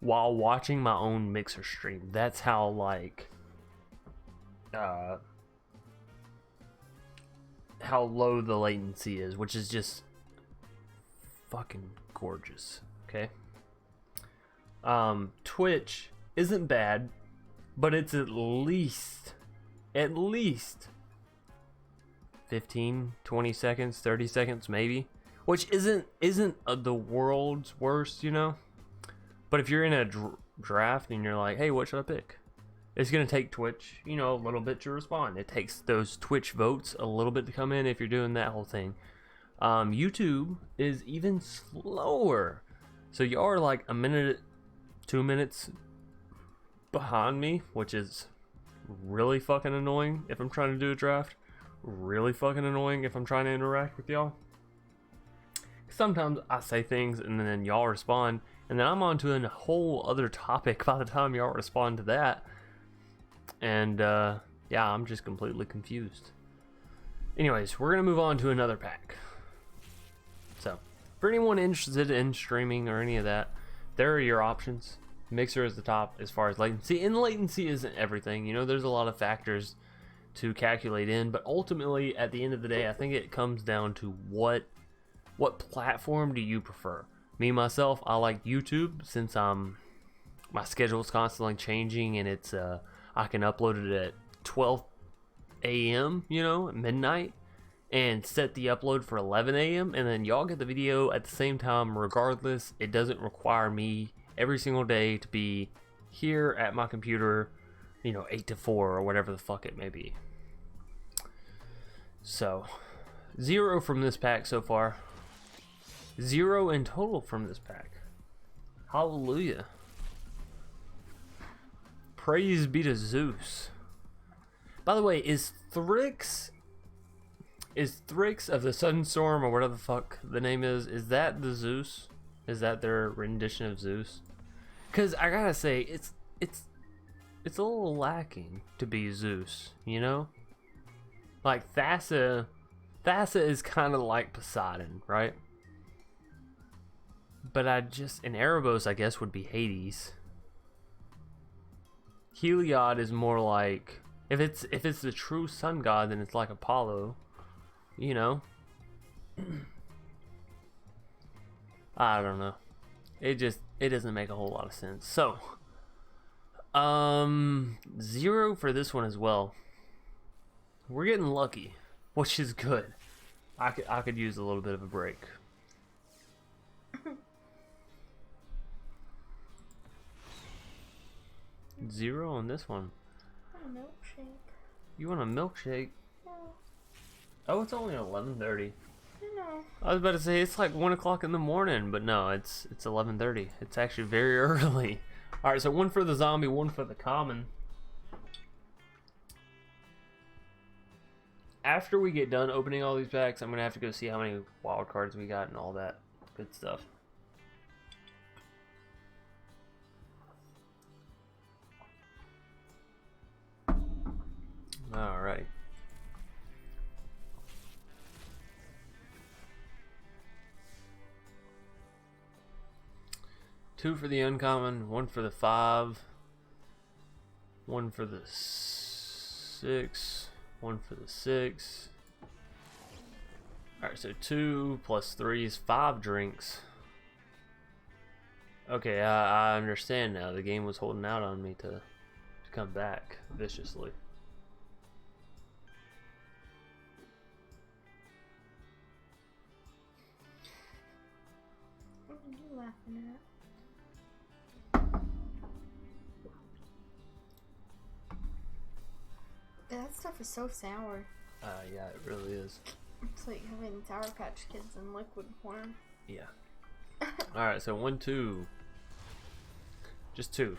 Speaker 1: while watching my own Mixer stream. That's how, like, how low the latency is, which is just fucking gorgeous. Okay. Twitch isn't bad, but it's at least 15, 20 seconds, 30 seconds maybe, which isn't the world's worst, you know. But if you're in a draft and you're like, hey, what should I pick? It's going to take Twitch, you know, a little bit to respond. It takes those Twitch votes a little bit to come in if you're doing that whole thing. YouTube is even slower. So you are like a minute, 2 minutes behind me, which is really fucking annoying if I'm trying to do a draft. Really fucking annoying if I'm trying to interact with y'all. Sometimes I say things and then y'all respond, and then I'm on to a whole other topic by the time y'all respond to that. And yeah, I'm just completely confused. Anyways, we're gonna move on to another pack. So, for anyone interested in streaming or any of that, there are your options. Mixer is the top as far as latency, and latency isn't everything. You know, there's a lot of factors to calculate in, but ultimately, at the end of the day, I think it comes down to what what platform do you prefer? Me, myself, I like YouTube since my schedule is constantly changing, and it's I can upload it at 12 a.m., you know, at midnight, and set the upload for 11 a.m. and then y'all get the video at the same time regardless. It doesn't require me every single day to be here at my computer, you know, 8 to 4 or whatever the fuck it may be. So 0 from this pack so far. 0 in total from this pack. Hallelujah. Praise be to Zeus. By the way, is Thrix of the Sunstorm, or whatever the fuck the name is that the Zeus? Is that their rendition of Zeus? Because I gotta say, it's a little lacking to be Zeus, you know? Like Thassa is kind of like Poseidon, right? But and Erebos, I guess, would be Hades. Heliod is more like, if it's the true sun god, then it's like Apollo, you know. I don't know. It doesn't make a whole lot of sense. So, 0 for this one as well. We're getting lucky, which is good. I could use a little bit of a break. Zero on this one.
Speaker 2: I want a milkshake.
Speaker 1: You want a milkshake?
Speaker 2: Yeah.
Speaker 1: Oh, it's only 11:30.
Speaker 2: I know.
Speaker 1: I was about to say it's like 1 o'clock in the morning, but no, it's 11:30. It's actually very early. All right, so 1 for the zombie, 1 for the common. After we get done opening all these packs, I'm gonna have to go see how many wild cards we got and all that good stuff. All right. Two for the uncommon, 1 for the 5, 1 for the 6, 1 for the 6. Alright, so 2 plus 3 is 5 drinks. Okay, I understand now. The game was holding out on me to come back viciously.
Speaker 2: What are you laughing at? That stuff is so sour.
Speaker 1: Yeah, it really is.
Speaker 2: It's like having Sour Patch Kids in liquid form.
Speaker 1: Yeah. Alright, so 1, 2. Just 2.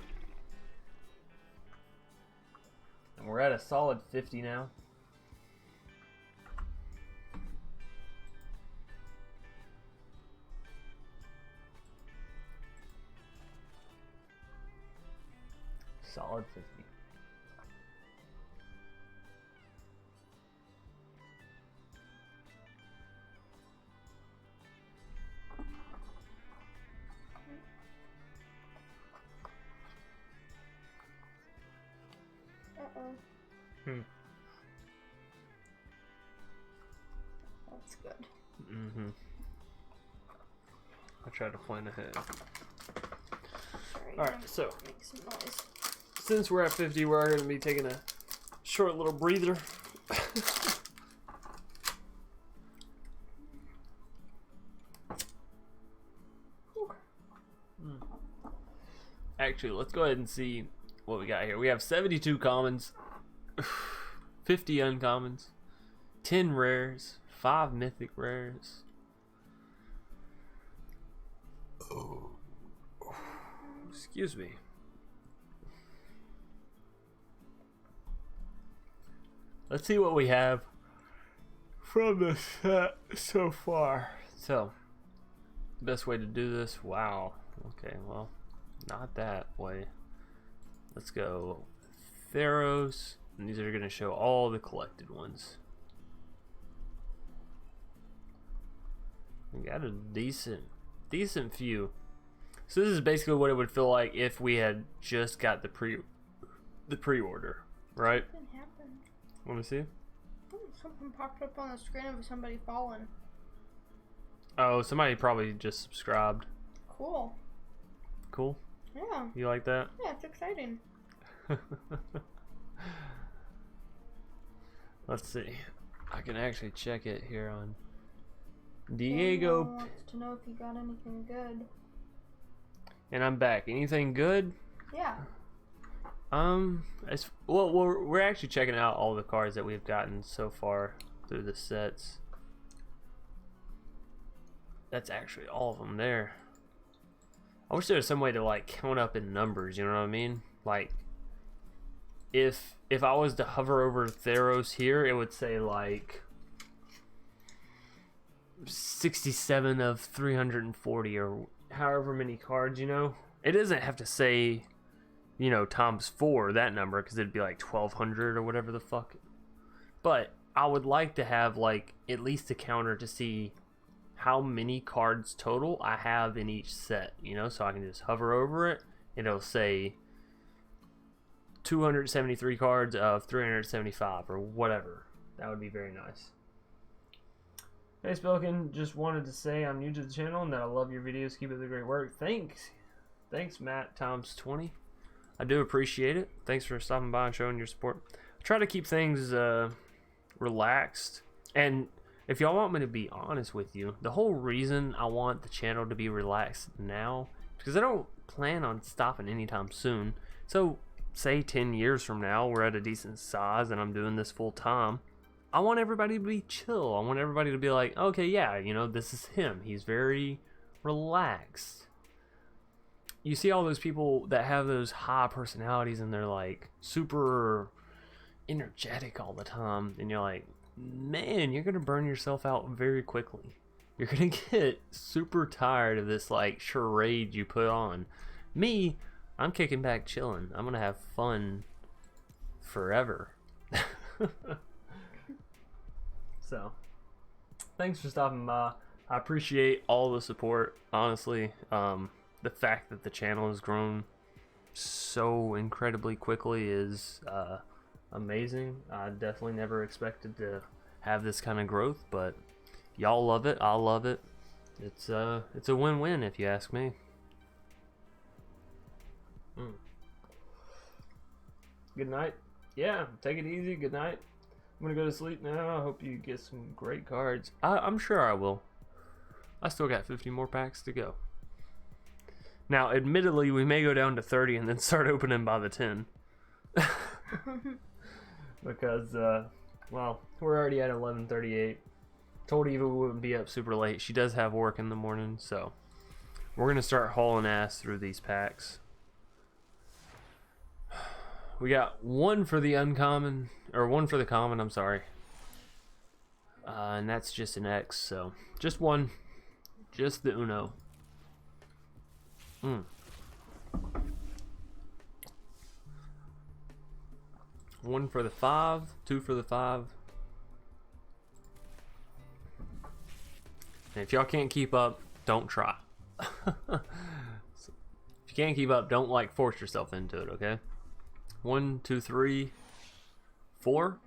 Speaker 1: And we're at a solid 50 now. Solid 50.
Speaker 2: That's good.
Speaker 1: I try to plan ahead.
Speaker 2: Sorry,
Speaker 1: Alright, so
Speaker 2: make some noise.
Speaker 1: Since we're at 50, we're going to be taking a short little breather. Actually, let's go ahead and see what we got here. We have 72 commons, 50 uncommons, 10 rares, 5 mythic rares. Oh, excuse me. Let's see what we have from the set so far. So, best way to do this. Wow. Okay, well, not that way. Let's go Theros, and these are going to show all the collected ones. We got a decent few. So this is basically what it would feel like if we had just got the pre-order, right?
Speaker 2: What happened?
Speaker 1: Want to see?
Speaker 2: Something popped up on the screen of somebody falling.
Speaker 1: Oh, somebody probably just subscribed.
Speaker 2: Cool.
Speaker 1: Cool.
Speaker 2: Yeah.
Speaker 1: You like that?
Speaker 2: Yeah, it's exciting.
Speaker 1: Let's see. I can actually check it here on Diego.
Speaker 2: Daniel wants to know if you got anything good.
Speaker 1: And I'm back. Anything good?
Speaker 2: Yeah.
Speaker 1: Well, we're actually checking out all the cards that we've gotten so far through the sets. That's actually all of them there. I wish there was some way to like count up in numbers, you know what I mean? Like if I was to hover over Theros here, it would say like 67 of 340 or however many cards, you know? It doesn't have to say, you know, times 4, that number, because it'd be like 1200 or whatever the fuck. But I would like to have like at least a counter to see how many cards total I have in each set, you know, so I can just hover over it and it'll say 273 cards of 375 or whatever. That would be very nice. Hey Spilkin, just wanted to say I'm new to the channel and that I love your videos. Keep up the great work. Thanks Matt times 20. I do appreciate it. Thanks for stopping by and showing your support. I try to keep things relaxed, and if y'all want me to be honest with you, the whole reason I want the channel to be relaxed now is because I don't plan on stopping anytime soon. So say 10 years from now we're at a decent size and I'm doing this full time, I want everybody to be chill. I want everybody to be like, okay, yeah, you know, this is him. He's very relaxed. You see all those people that have those high personalities and they're like super energetic all the time, and you're like, man, you're gonna burn yourself out very quickly. You're gonna get super tired of this like charade you put on. Me, I'm kicking back chilling. I'm gonna have fun forever. So thanks for stopping by. I appreciate all the support, honestly. The fact that the channel has grown so incredibly quickly is amazing. I definitely never expected to have this kind of growth, but y'all love it. I love it. It's a win-win if you ask me. Good night. Yeah, take it easy. Good night. I'm gonna go to sleep now. I hope you get some great cards. I'm sure I will. I still got 50 more packs to go. Now, admittedly, we may go down to 30 and then start opening by the 10. Because, well, we're already at 11:38. Told Eva we wouldn't be up super late. She does have work in the morning, so we're going to start hauling ass through these packs. We got one for the uncommon, or one for the common, I'm sorry. And that's just an X, so just one. Just the Uno. One for the 5, 2 for the 5. And if y'all can't keep up, don't try. So, if you can't keep up, don't like force yourself into it, okay? 1, 2, 3, 4.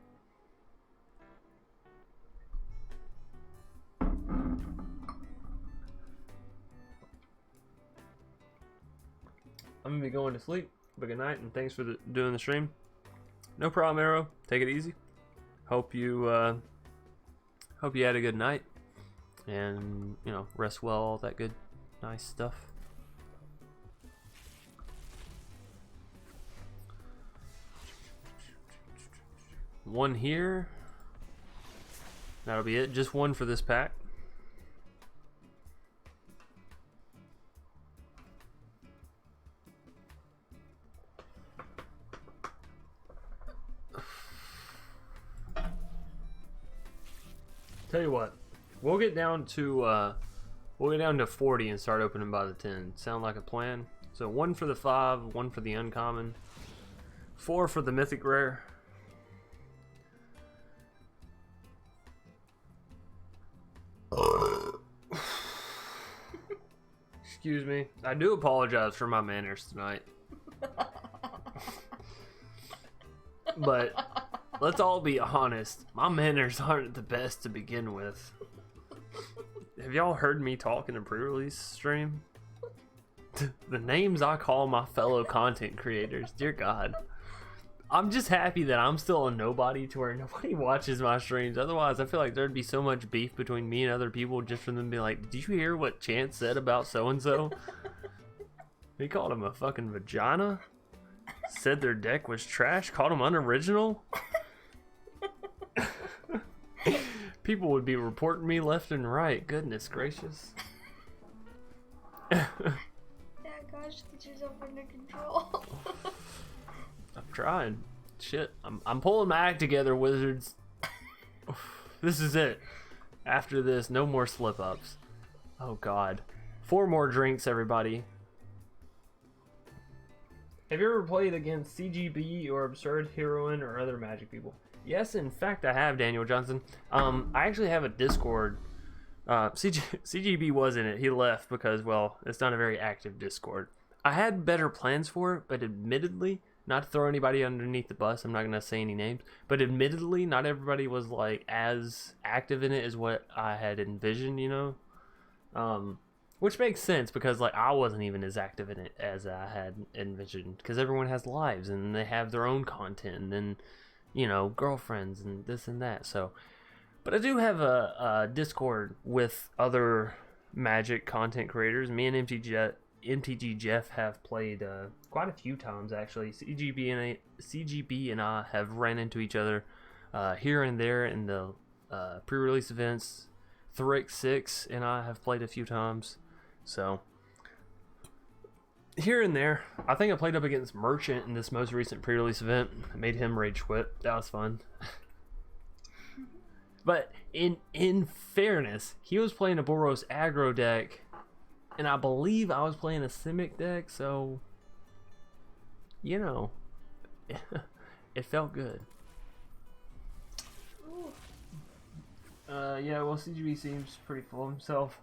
Speaker 1: I'm gonna be going to sleep, but good night and thanks for doing the stream. No problem, Arrow. Take it easy. Hope you had a good night, and you know, rest well, all that good, nice stuff. One here. That'll be it. Just one for this pack. Tell you what, we'll get down to 40 and start opening by the 10. Sound like a plan? So 1 for the 5, 1 for the uncommon, 4 for the mythic rare. Excuse me. I do apologize for my manners tonight. But let's all be honest. My manners aren't the best to begin with. have y'all heard me talk in a pre-release stream? The names I call my fellow content creators, dear God. I'm just happy that I'm still a nobody to where nobody watches my streams. Otherwise, I feel like there'd be so much beef between me and other people just for them to be like, did you hear what Chance said about so-and-so? He called him a fucking vagina? Said their deck was trash? Called him unoriginal? People would be reporting me left and right. Goodness gracious.
Speaker 2: Yeah, gosh, get yourself under control.
Speaker 1: I'm trying. Shit, I'm pulling my act together, wizards. This is it. After this, no more slip-ups. Oh God. 4 more drinks, everybody. Have you ever played against CGB or Absurd Heroine or other Magic people? Yes, in fact, I have, Daniel Johnson. I actually have a Discord. CGB was in it. He left because, well, it's not a very active Discord. I had better plans for it, but admittedly, not to throw anybody underneath the bus, I'm not going to say any names, but admittedly, not everybody was, like, as active in it as what I had envisioned, you know? Which makes sense because, like, I wasn't even as active in it as I had envisioned because everyone has lives and they have their own content and then, you know, girlfriends and this and that, so... But I do have a Discord with other Magic content creators. Me and MTG Jeff have played quite a few times, actually. CGB and I have ran into each other here and there in the pre-release events. Thrick6 and I have played a few times. So, here and there. I think I played up against Merchant in this most recent pre-release event. I made him rage quit. That was fun. But in fairness, he was playing a Boros aggro deck, and I believe I was playing a Simic deck, so, you know, it felt good. Yeah, well, CGB seems pretty full of himself.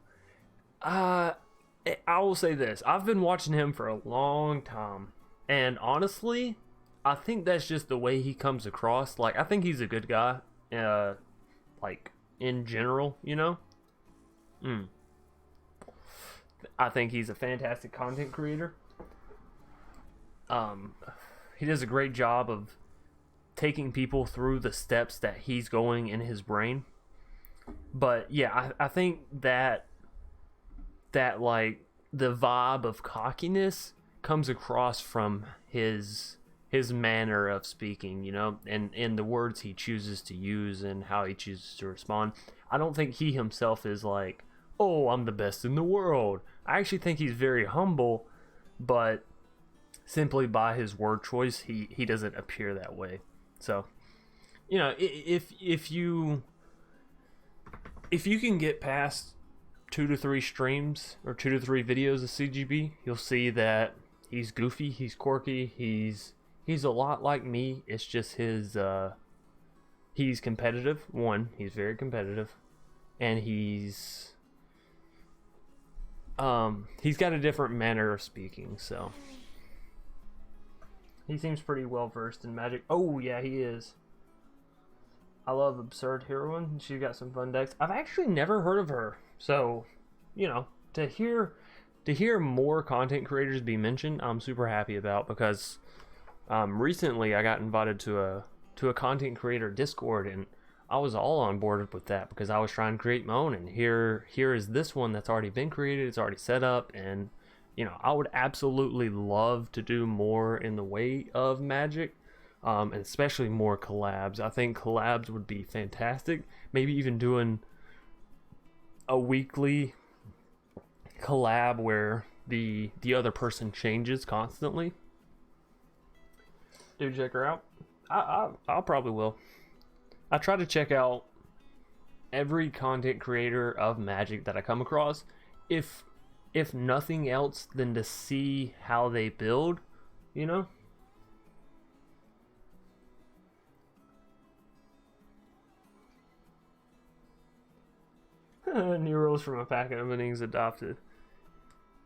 Speaker 1: I will say this. I've been watching him for a long time, and honestly, I think that's just the way he comes across. Like, I think he's a good guy. Like, in general, you know? I think he's a fantastic content creator. He does a great job of taking people through the steps that he's going in his brain. But, yeah, I think that, like, the vibe of cockiness comes across from his manner of speaking, you know, and the words he chooses to use and how he chooses to respond. I don't think he himself is like, oh, I'm the best in the world. I actually think he's very humble, but simply by his word choice, he doesn't appear that way. So, you know, if you can get past 2 to 3 streams or 2 to 3 videos of CGB, you'll see that he's goofy, he's quirky, he's a lot like me. It's just he's competitive. One, he's very competitive, and he's got a different manner of speaking. So he seems pretty well versed in Magic. Oh yeah, he is. I love Absurd Heroine. She's got some fun decks. I've actually never heard of her, so you know, to hear more content creators be mentioned, I'm super happy about because. Recently I got invited to a content creator Discord, and I was all on board with that because I was trying to create my own, and here is this one that's already been created, it's already set up, and you know, I would absolutely love to do more in the way of Magic, and especially more collabs. I think collabs would be fantastic. Maybe even doing a weekly collab where the other person changes constantly. Dude, check her out. I'll probably will. I try to check out every content creator of Magic that I come across, if nothing else than to see how they build, you know? New rules from a packet of innings adopted.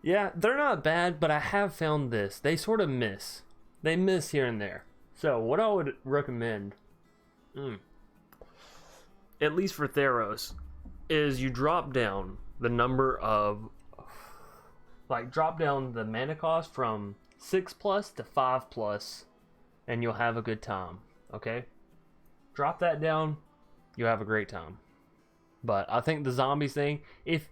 Speaker 1: Yeah, they're not bad, but I have found this. They sort of miss. They miss here and there. So, what I would recommend, at least for Theros, is you drop down the number of, like, drop down the mana cost from 6+ to 5+, and you'll have a good time. Okay, drop that down, you'll have a great time. But I think the zombies thing, if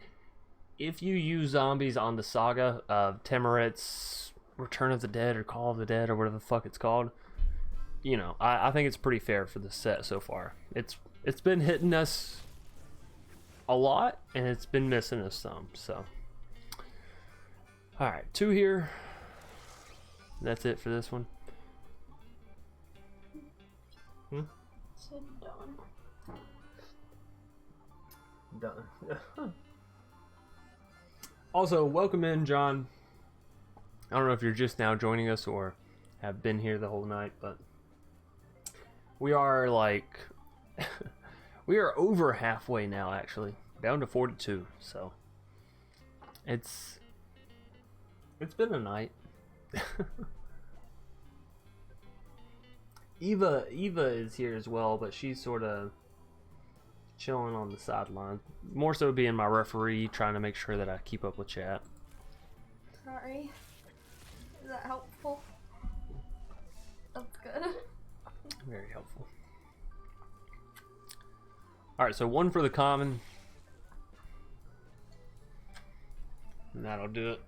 Speaker 1: you use zombies on the Saga of Timurit's Return of the Dead or Call of the Dead or whatever the fuck it's called, you know, I think it's pretty fair for the set so far. It's been hitting us a lot, and it's been missing us some. So, all right, 2 here. That's it for this one.
Speaker 2: Said
Speaker 1: Done. Also, welcome in, John. I don't know if you're just now joining us or have been here the whole night, but we are like we are over halfway now, actually, down to 42. So it's been a night. Eva is here as well, but she's sort of chilling on the sideline, more so being my referee, trying to make sure that I keep up with chat.
Speaker 2: Sorry. Is that helpful? That's good.
Speaker 1: Very helpful. Alright, so 1 for the common. And that'll do it.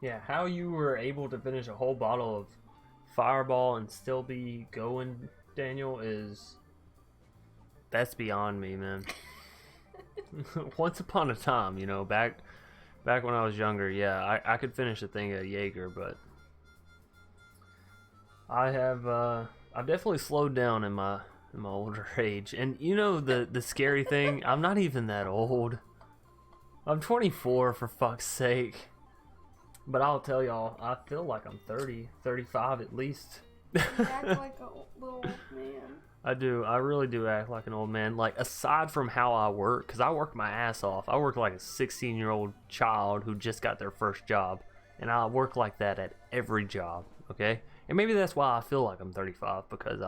Speaker 1: Yeah, how you were able to finish a whole bottle of Fireball and still be going, Daniel, that's beyond me, man. Once upon a time, you know, back when I was younger, yeah, I could finish a thing of Jaeger, but I've definitely slowed down in my older age. And you know the scary thing, I'm not even that old. I'm 24, for fuck's sake. But I'll tell y'all, I feel like I'm 30, 35 at least.
Speaker 2: You act like a little old man.
Speaker 1: I do. I really do act like an old man. Like, aside from how I work, because I work my ass off. I work like a 16-year-old child who just got their first job. And I work like that at every job, okay? And maybe that's why I feel like I'm 35, because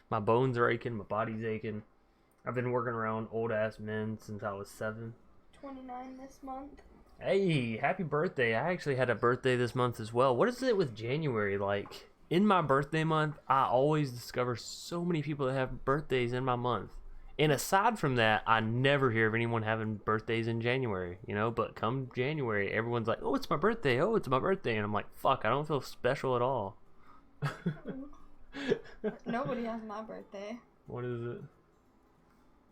Speaker 1: my bones are aching, my body's aching. I've been working around old-ass men since I was 7.
Speaker 2: 29 this month.
Speaker 1: Hey, happy birthday. I actually had a birthday this month as well. What is it with January? Like, in my birthday month, I always discover so many people that have birthdays in my month. And aside from that, I never hear of anyone having birthdays in January, you know? But come January, everyone's like, oh, it's my birthday. Oh, it's my birthday. And I'm like, fuck, I don't feel special at all.
Speaker 2: Nobody has my birthday.
Speaker 1: What is it?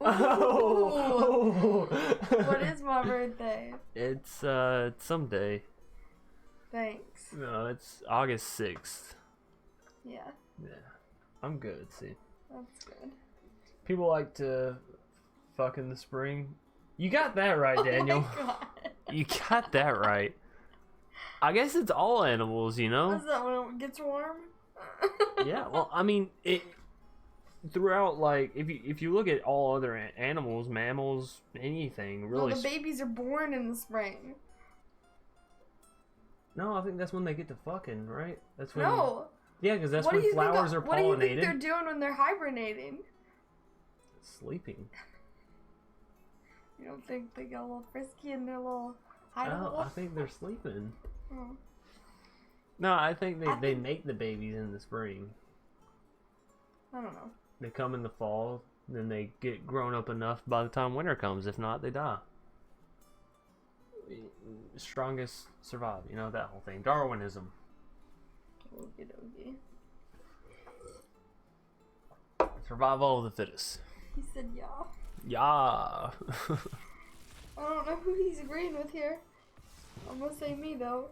Speaker 2: Oh. What is my birthday?
Speaker 1: It's someday.
Speaker 2: Thanks.
Speaker 1: No, it's August 6th.
Speaker 2: Yeah.
Speaker 1: Yeah. I'm good, see.
Speaker 2: That's good.
Speaker 1: People like to fuck in the spring. You got that right, Daniel.
Speaker 2: Oh my God.
Speaker 1: You got that right. I guess it's all animals, you know?
Speaker 2: Is that when it gets warm?
Speaker 1: Yeah, well, I mean, it throughout, like, if you look at all other animals, mammals, anything, really.
Speaker 2: No, the babies are born in the spring.
Speaker 1: No, I think that's when they get to fucking, right? That's when.
Speaker 2: No.
Speaker 1: Yeah, because that's when flowers are pollinated.
Speaker 2: What do you think they're doing when they're hibernating?
Speaker 1: Sleeping.
Speaker 2: You don't think they get a little frisky in their little hideout?
Speaker 1: No, I think they're sleeping.
Speaker 2: Oh.
Speaker 1: No, I think they make the babies in the spring.
Speaker 2: I don't know.
Speaker 1: They come in the fall, then they get grown up enough by the time winter comes. If not, they die. Strongest survive, you know, that whole thing. Darwinism.
Speaker 2: Okie dokie.
Speaker 1: Survival of the fittest.
Speaker 2: He said yeah.
Speaker 1: Yeah.
Speaker 2: I don't know who he's agreeing with here. I'm gonna say me though.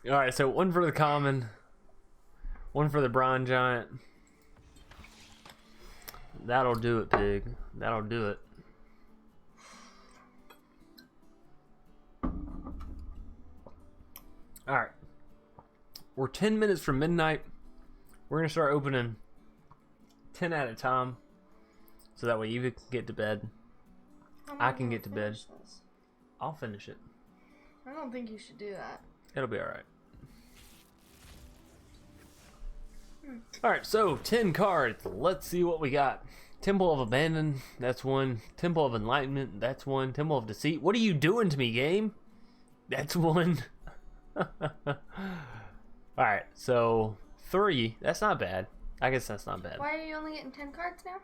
Speaker 1: Alright, so 1 for the common, 1 for the Bronze Giant. That'll do it, pig. That'll do it. Alright. We're 10 minutes from midnight. We're going to start opening 10 at a time. So that way Eva can get to bed. I can get to bed.
Speaker 2: This.
Speaker 1: I'll finish it.
Speaker 2: I don't think you should do that.
Speaker 1: It'll be alright. Alright, so 10 cards. Let's see what we got. Temple of Abandon, that's one. Temple of Enlightenment, that's one. Temple of Deceit. What are you doing to me, game? That's one. Alright, so 3. That's not bad. I guess that's not bad.
Speaker 2: Why are you only getting 10 cards now?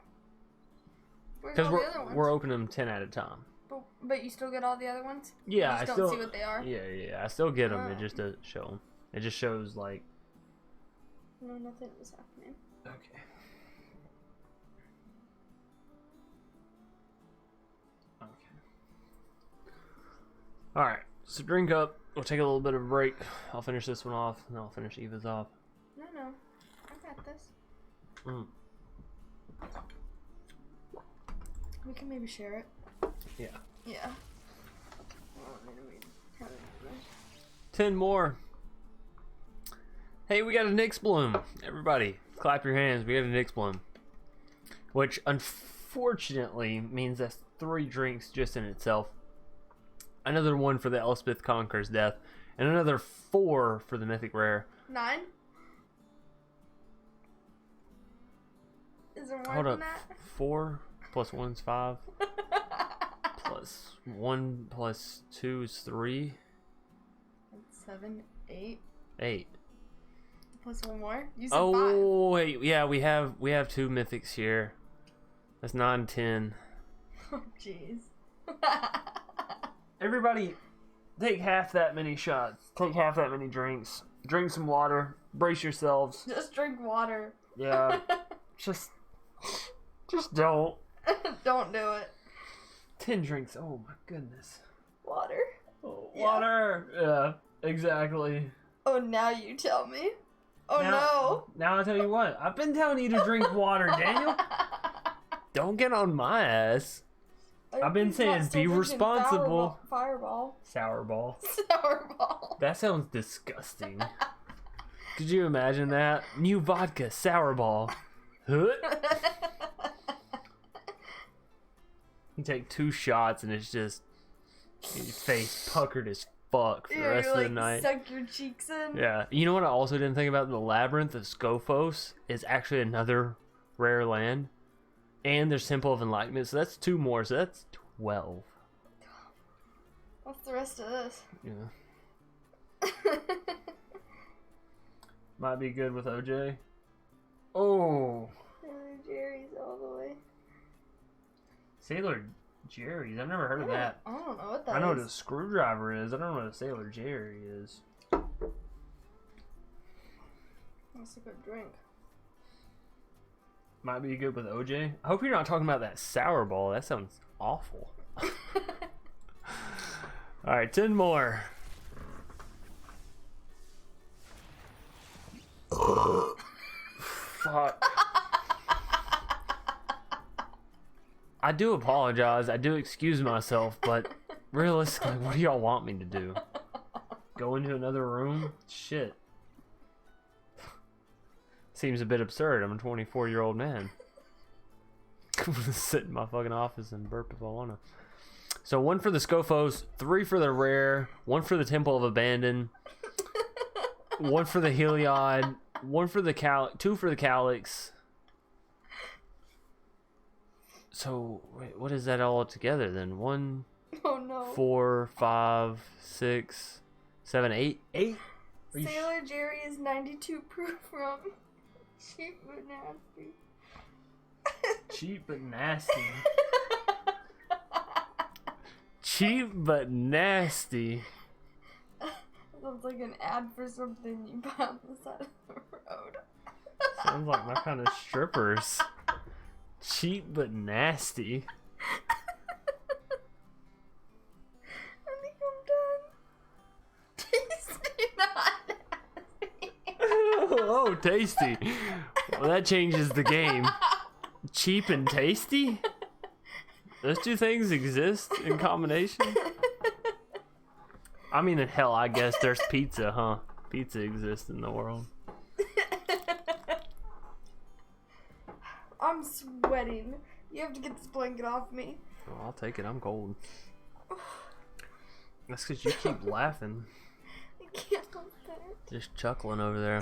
Speaker 1: Because we're opening them 10 at a time.
Speaker 2: But you still get all the other ones?
Speaker 1: Yeah,
Speaker 2: you just don't see what they are?
Speaker 1: Yeah. I still get them. It just doesn't show them. It just shows, like...
Speaker 2: No, nothing is happening.
Speaker 1: Okay. Alright, so drink up. We'll take a little bit of a break. I'll finish this one off, and then I'll finish Eva's off.
Speaker 2: No. I got this. We can maybe share it.
Speaker 1: Yeah.
Speaker 2: Yeah.
Speaker 1: 10 more. Hey, we got a Nyx Bloom. Everybody, clap your hands. We got a Nyx Bloom. Which, unfortunately, means that's 3 drinks just in itself. Another 1 for the Elspeth Conquers Death. And another 4 for the Mythic Rare.
Speaker 2: 9? Is there more
Speaker 1: Hold
Speaker 2: than
Speaker 1: up.
Speaker 2: that?
Speaker 1: 4 plus 1 is 5. Plus 1 plus 2 is 3.
Speaker 2: 7, 8.
Speaker 1: 8.
Speaker 2: Plus 1 more? You said 5.
Speaker 1: Oh, wait. Yeah, we have 2 mythics here. That's 9, 10.
Speaker 2: Oh, jeez.
Speaker 1: Everybody, take half that many shots. Take half that many drinks. Drink some water. Brace yourselves.
Speaker 2: Just drink water.
Speaker 1: Yeah. just don't.
Speaker 2: Don't do it.
Speaker 1: 10 drinks. Oh, my goodness.
Speaker 2: Water?
Speaker 1: Oh, water. Yeah, exactly.
Speaker 2: Oh, now you tell me. Oh, no.
Speaker 1: Now I'll tell you what. I've been telling you to drink water, Daniel. Don't get on my ass. I've been saying be responsible.
Speaker 2: Fireball.
Speaker 1: Sourball.
Speaker 2: Sourball.
Speaker 1: That sounds disgusting. Could you imagine that? New vodka, Sourball. You take 2 shots and it's just your face puckered as fuck for the rest of the night.
Speaker 2: Suck your cheeks in.
Speaker 1: Yeah. You know what I also didn't think about? The Labyrinth of Scophos is actually another rare land. And there's Temple of Enlightenment, so that's 2 more, so that's 12.
Speaker 2: What's the rest of this?
Speaker 1: Yeah. Might be good with OJ. Oh.
Speaker 2: Sailor Jerry's all the way.
Speaker 1: Sailor Jerry's? I've never heard of that.
Speaker 2: I don't know what that is.
Speaker 1: I know what a screwdriver is. I don't know what a Sailor Jerry is.
Speaker 2: That's a good drink.
Speaker 1: Might be good with OJ. I hope you're not talking about that Sourball. That sounds awful. Alright, 10 more. Fuck. I do apologize. I do excuse myself, but realistically, what do y'all want me to do? Go into another room? Shit. Seems a bit absurd. I'm a 24-year-old man. I'm gonna sit in my fucking office and burp if I wanna. So 1 for the Scophos, 3 for the Rare, 1 for the Temple of Abandon, 1 for the Heliod, 1 for the 2 for the Calyx. So wait, what is that all together then? 1,
Speaker 2: oh, no.
Speaker 1: 4, 5, 6, 7, 8. 8?
Speaker 2: Sailor Jerry is 92 proof from Cheap but Nasty.
Speaker 1: Cheap but nasty. Cheap but nasty.
Speaker 2: Sounds like an ad for something you buy on the side of the road.
Speaker 1: Sounds like my kind of strippers. Cheap but nasty.
Speaker 2: I think I'm done. Tasty, not nasty.
Speaker 1: Oh, tasty. Well, that changes the game. Cheap and tasty? Those 2 things exist in combination? I mean, hell, I guess there's pizza, huh? Pizza exists in the world.
Speaker 2: I'm sweating. You have to get this blanket off me.
Speaker 1: Oh, I'll take it. I'm cold. That's because you keep laughing.
Speaker 2: I can't help it.
Speaker 1: Just chuckling over there.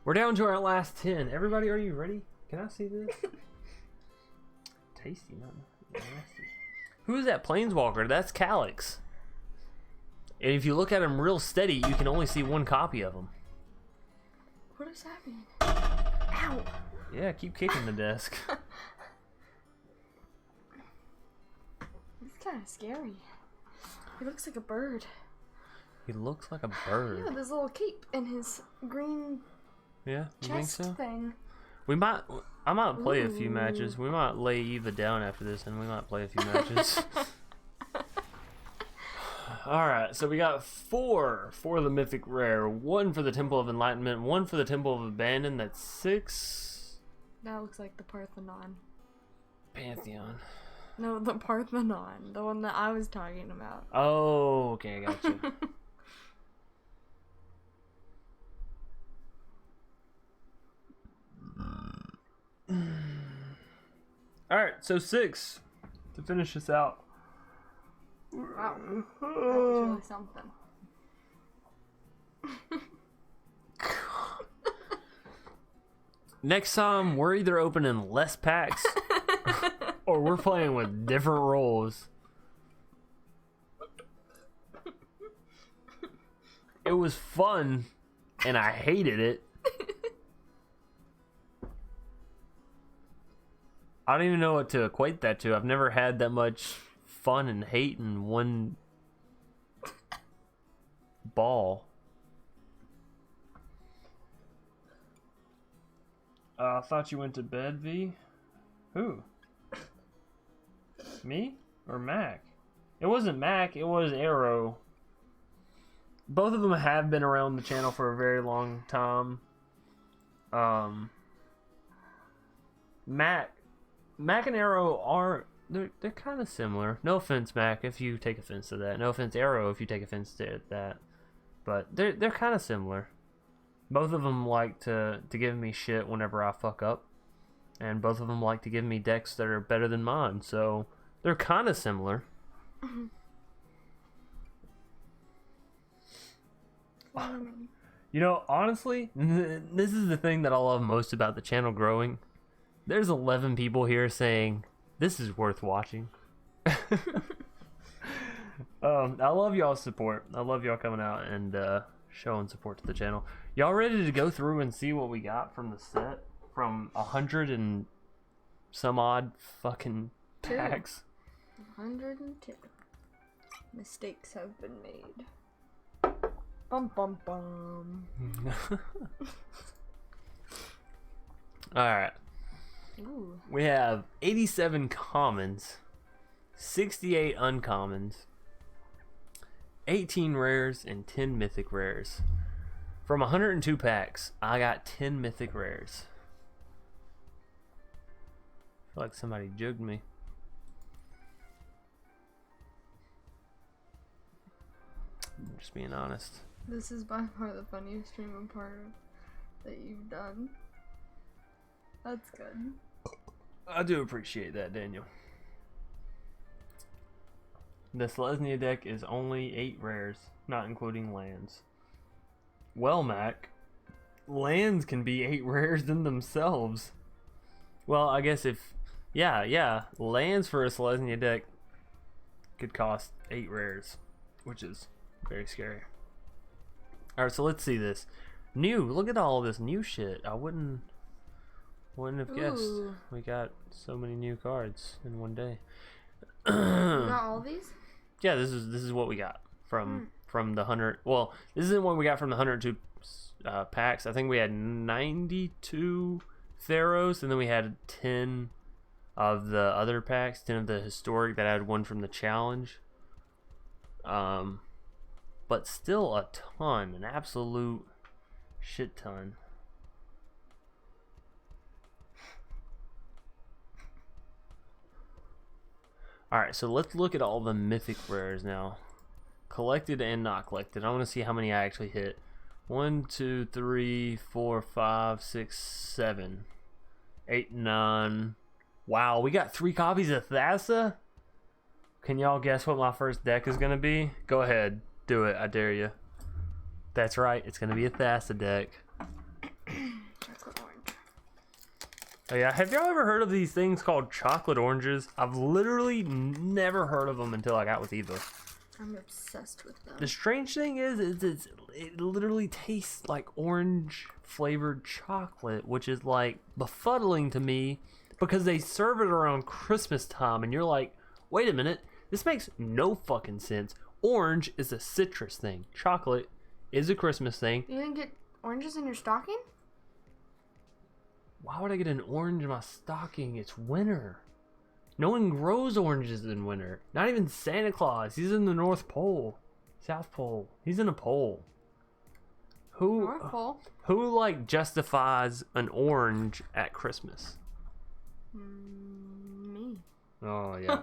Speaker 1: We're down to our last 10. Everybody, are you ready? Can I see this? Tasty, not nasty. Who is that Planeswalker? That's Calyx. And if you look at him real steady, you can only see one copy of him.
Speaker 2: What is happening? Ow!
Speaker 1: Yeah, keep kicking the desk.
Speaker 2: It's kind of scary. He looks like a bird.
Speaker 1: He looks like a bird.
Speaker 2: Yeah, this little cape and his green
Speaker 1: Yeah, you think
Speaker 2: chest
Speaker 1: so?
Speaker 2: thing.
Speaker 1: I might play a few matches. We might lay Eva down after this, and we might play a few matches. Alright, so we got 4 for the Mythic Rare, 1 for the Temple of Enlightenment, 1 for the Temple of Abandon. That's 6.
Speaker 2: That looks like the Parthenon.
Speaker 1: Pantheon.
Speaker 2: No, the Parthenon. The one that I was talking about.
Speaker 1: Oh, okay, I got you. Alright, so 6 to finish this out.
Speaker 2: Wow. That was really something.
Speaker 1: Next time, we're either opening less packs or we're playing with different roles. It was fun, and I hated it. I don't even know what to equate that to. I've never had that much fun and hate in one ball. I thought you went to bed, V. Who? Me or Mac? It wasn't Mac, it was Arrow. Both of them have been around the channel for a very long time. Mac and Arrow are they're kind of similar. No offense, Mac, if you take offense to that. No offense, Arrow, if you take offense to that. But they're kind of similar. Both of them like to give me shit whenever I fuck up, and both of them like to give me decks that are better than mine. So they're kind of similar. You know, honestly, this is the thing that I love most about the channel growing. There's 11 people here saying, this is worth watching. I love y'all's support. I love y'all coming out and showing support to the channel. Y'all ready to go through and see what we got from the set? From 100 and some odd fucking packs?
Speaker 2: 102. Mistakes have been made. Bum bum bum.
Speaker 1: Alright.
Speaker 2: Ooh.
Speaker 1: We have 87 commons, 68 uncommons, 18 rares, and 10 mythic rares. From 102 packs, I got 10 mythic rares. I feel like somebody jugged me. I'm just being honest.
Speaker 2: This is by far the funniest stream part that you've done. That's good.
Speaker 1: I do appreciate that, Daniel. The Selesnya deck is only 8 rares, not including lands. Well, Mac, lands can be 8 rares in themselves. Well, I guess if... Yeah, lands for a Selesnya deck could cost 8 rares, which is very scary. Alright, so let's see this. New, look at all this new shit. I wouldn't have guessed.
Speaker 2: Ooh.
Speaker 1: We got so many new cards in one day.
Speaker 2: You got all these?
Speaker 1: Yeah, this is what we got from the 100. Well, this isn't what we got from the 102 packs. I think we had 92 Theros, and then we had 10 of the other packs, 10 of the historic that had one from the challenge. But still a ton, an absolute shit ton. Alright, so let's look at all the mythic rares now. Collected and not collected. I want to see how many I actually hit. 1, 2, 3, 4, 5, 6, 7, 8, 9. Wow, we got 3 copies of Thassa? Can y'all guess what my first deck is going to be? Go ahead. Do it. I dare you. That's right. It's gonna be a Thassa deck.
Speaker 2: Chocolate orange.
Speaker 1: Oh yeah, have y'all ever heard of these things called chocolate oranges? I've literally never heard of them until I got with Eva.
Speaker 2: I'm obsessed with them.
Speaker 1: The strange thing is it literally tastes like orange flavored chocolate, which is like befuddling to me because they serve it around Christmas time, and you're like, wait a minute, this makes no fucking sense. Orange is a citrus thing. Chocolate is a Christmas thing.
Speaker 2: You didn't get oranges in your stocking?
Speaker 1: Why would I get an orange in my stocking? It's winter. No one grows oranges in winter. Not even Santa Claus. He's in the North Pole. South Pole. He's in a pole.
Speaker 2: North Pole?
Speaker 1: Who like justifies an orange at Christmas?
Speaker 2: Me.
Speaker 1: Oh, yeah.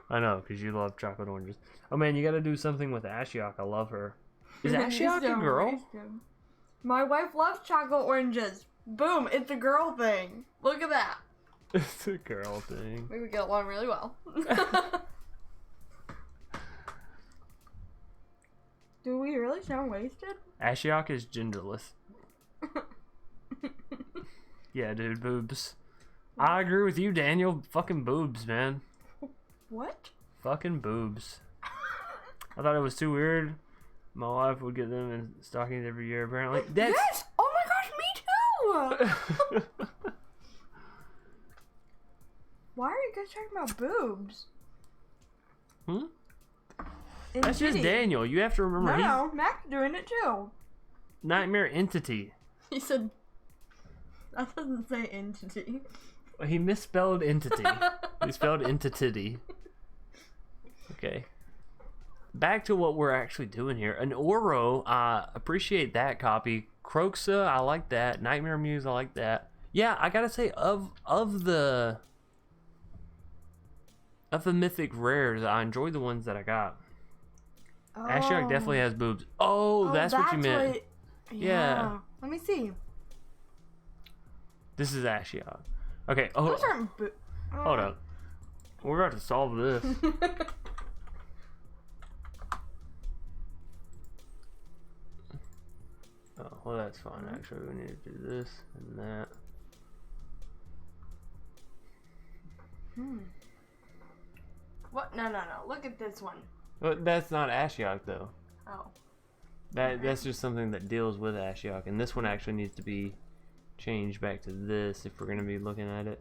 Speaker 1: I know, because you love chocolate oranges. Oh, man, you got to do something with Ashiok. I love her. Is Ashiok a girl?
Speaker 2: My wife loves chocolate oranges. Boom, it's a girl thing. Look at that.
Speaker 1: It's a girl thing.
Speaker 2: Maybe we get along really well. Do we really sound wasted?
Speaker 1: Ashiok is genderless. Yeah, dude, boobs. I agree with you, Daniel. Fucking boobs, man.
Speaker 2: What?
Speaker 1: Fucking boobs. I thought it was too weird. My wife would get them in stockings every year, apparently. That's...
Speaker 2: Yes! Oh my gosh, me too! Why are you guys talking about boobs?
Speaker 1: That's just Daniel. You have to remember.
Speaker 2: No, Mac's doing it too.
Speaker 1: Nightmare entity.
Speaker 2: He said... That doesn't say entity.
Speaker 1: He misspelled entity. He spelled entity. Okay. Back to what we're actually doing here. An Oro, I appreciate that copy. Croxa, I like that. Nightmare Muse, I like that. Yeah, I gotta say, of the mythic rares, I enjoyed the ones that I got.
Speaker 2: Oh.
Speaker 1: Ashiok definitely has boobs. Oh, that's what you meant. Yeah.
Speaker 2: Let me see.
Speaker 1: This is Ashiok. Okay. Oh,
Speaker 2: Those aren't
Speaker 1: hold up. We're about to solve this. Oh, well, that's fine. Actually, we need to do this and that.
Speaker 2: What? No. Look at this one.
Speaker 1: But that's not Ashiok, though.
Speaker 2: Oh.
Speaker 1: That's just something that deals with Ashiok, and this one actually needs to be changed back to this if we're going to be looking at it.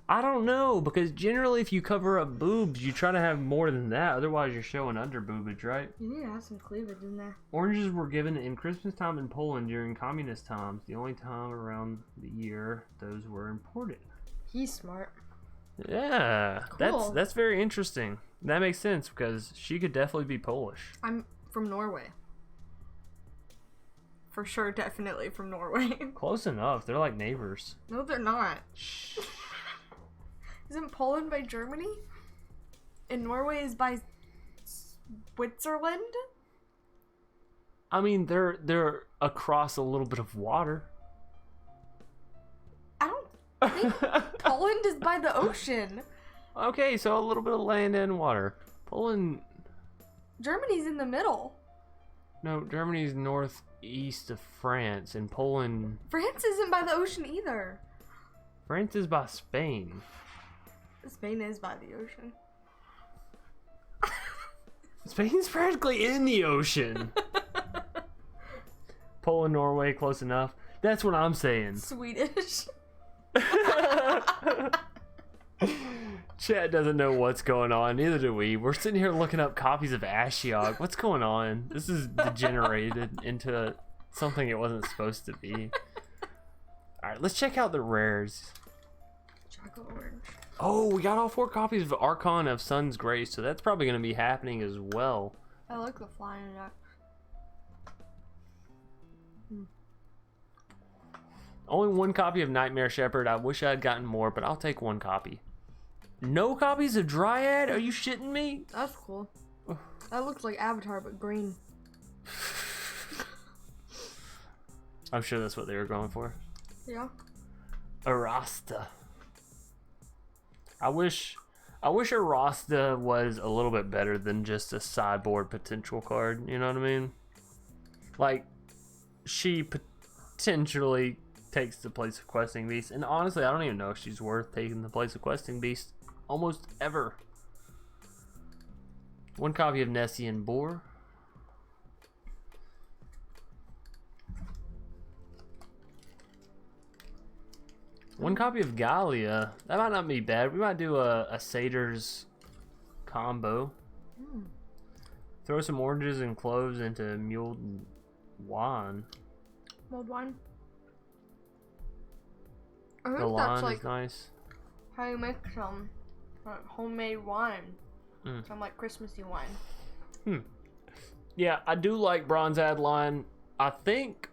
Speaker 1: I don't know, because generally if you cover up boobs, you try to have more than that. Otherwise, you're showing under boobage, right?
Speaker 2: You need to have some cleavage in there.
Speaker 1: Oranges were given in Christmas time in Poland during communist times. The only time around the year those were imported.
Speaker 2: He's smart.
Speaker 1: Yeah,
Speaker 2: Cool.
Speaker 1: that's very interesting. That makes sense because she could definitely be Polish.
Speaker 2: I'm from Norway. For sure, definitely from Norway.
Speaker 1: Close enough. They're like neighbors.
Speaker 2: No, they're not. Isn't Poland by Germany? And Norway is by Switzerland?
Speaker 1: I mean, they're across a little bit of water.
Speaker 2: I don't think Poland is by the ocean.
Speaker 1: Okay, so a little bit of land and water. Poland...
Speaker 2: Germany's in the middle.
Speaker 1: No, Germany's northeast of France, and Poland...
Speaker 2: France isn't by the ocean either.
Speaker 1: France is by Spain.
Speaker 2: Spain is by the ocean.
Speaker 1: Spain's practically in the ocean. Poland, Norway, close enough. That's what I'm saying.
Speaker 2: Swedish.
Speaker 1: Chat doesn't know what's going on, neither do we. We're sitting here looking up copies of Ashiok. What's going on? This is degenerated into something it wasn't supposed to be. Alright, let's check out the rares.
Speaker 2: Chocolate orange.
Speaker 1: Oh, we got all 4 copies of Archon of Sun's Grace, so that's probably going to be happening as well.
Speaker 2: I like the flying duck.
Speaker 1: Only 1 copy of Nightmare Shepherd. I wish I had gotten more, but I'll take 1 copy. No copies of Dryad? Are you shitting me?
Speaker 2: That's cool. That looks like Avatar, but green.
Speaker 1: I'm sure that's what they were going for.
Speaker 2: Yeah.
Speaker 1: Arasta. I wish Arasta was a little bit better than just a sideboard potential card. You know what I mean? Like, she potentially takes the place of Questing Beast. And honestly, I don't even know if she's worth taking the place of Questing Beast almost ever. One copy of Nessian Boar. One copy of Gallia. That might not be bad. We might do a Satyrs combo. Throw some oranges and cloves into mulled wine.
Speaker 2: Mulled wine? I think
Speaker 1: The
Speaker 2: that's
Speaker 1: wine
Speaker 2: like
Speaker 1: is nice.
Speaker 2: how you make some homemade wine. Some like Christmassy wine.
Speaker 1: Yeah, I do like Bronze Adeline. I think,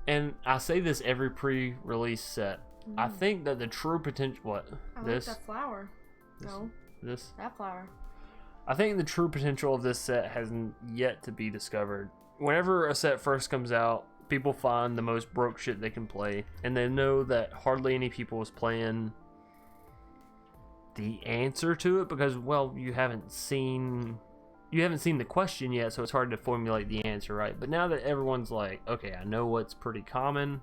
Speaker 1: and I say this every pre-release set, I think that the true potential... What?
Speaker 2: I
Speaker 1: This?
Speaker 2: like that flower. No,
Speaker 1: This?
Speaker 2: that flower.
Speaker 1: I think the true potential of this set has yet to be discovered. Whenever a set first comes out, people find the most broke shit they can play, and they know that hardly any people is playing the answer to it because, well, you haven't seen the question yet, so it's hard to formulate the answer, right? But now that everyone's like, okay, I know what's pretty common,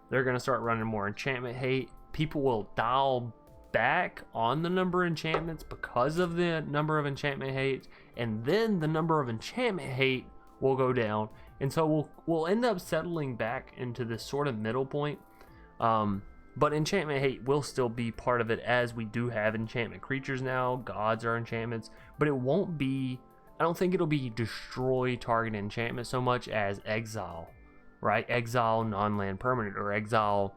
Speaker 1: they're gonna start running more enchantment hate. People will dial back on the number of enchantments because of the number of enchantment hate, and then the number of enchantment hate will go down, and so we'll end up settling back into this sort of middle point. But enchantment hate will still be part of it, as we do have enchantment creatures now. Gods are enchantments, but it won't be, I don't think it'll be destroy target enchantment so much as exile, right? Exile non-land permanent, or exile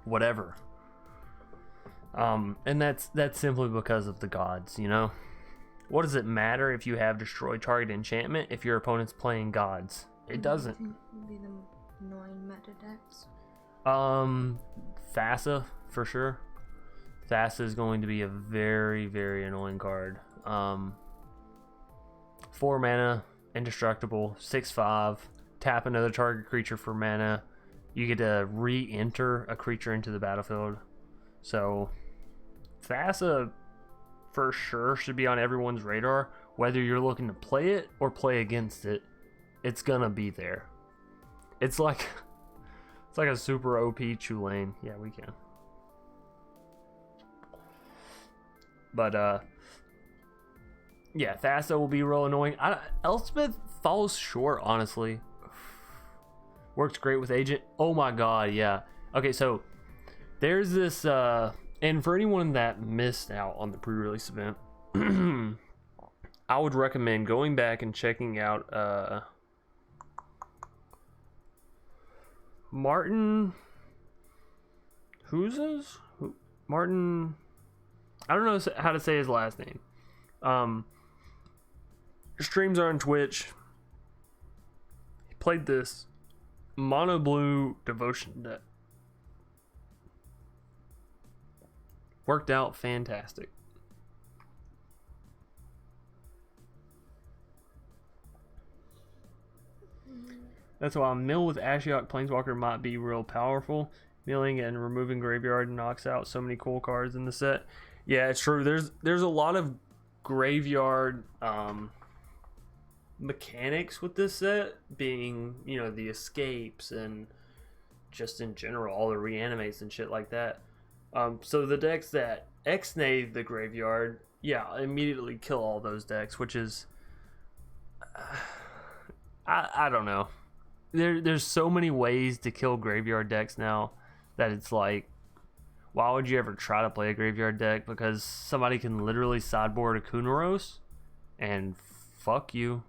Speaker 1: whatever. And that's simply because of the gods, you know? What does it matter if you have destroy target enchantment if your opponent's playing gods? It doesn't.
Speaker 2: Would be the 9 meta decks.
Speaker 1: Thassa, for sure. Thassa is going to be a very, very annoying card. 4 mana, indestructible, 6/5, tap another target creature for mana. You get to re-enter a creature into the battlefield. So, Thassa, for sure, should be on everyone's radar. Whether you're looking to play it or play against it, it's gonna be there. It's like a super OP Tulane. Yeah, we can. But yeah, Thassa will be real annoying. Elspeth falls short, honestly. Works great with Agent. Oh my god, yeah. Okay, so there's this and for anyone that missed out on the pre-release event, I would recommend going back and checking out Martin Martin, I don't know how to say his last name. Streams are on Twitch. He played this mono blue devotion deck. Worked out fantastic. That's why a mill with Ashiok Planeswalker might be real powerful. Milling and removing graveyard knocks out so many cool cards in the set. Yeah, it's true. There's a lot of graveyard mechanics with this set, being, you know, the escapes and just in general all the reanimates and shit like that. So the decks that X-Nave the graveyard, yeah, immediately kill all those decks, which is I don't know. There's so many ways to kill graveyard decks now that it's like, why would you ever try to play a graveyard deck? Because somebody can literally sideboard a Kunaros and fuck you.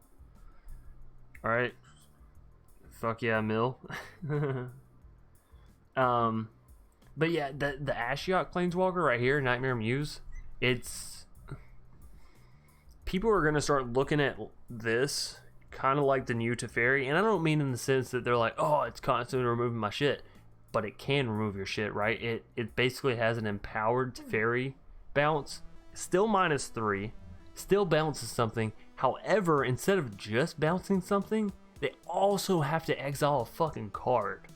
Speaker 1: Alright. Fuck yeah, Mill. But yeah, the Ashiok Planeswalker right here, Nightmare Muse, it's... people are going to start looking at this kind of like the new Teferi, and I don't mean in the sense that they're like, oh, it's constantly removing my shit, but it can remove your shit, right? It basically has an empowered Teferi bounce, still -3, still bounces something. However, instead of just bouncing something, they also have to exile a fucking card.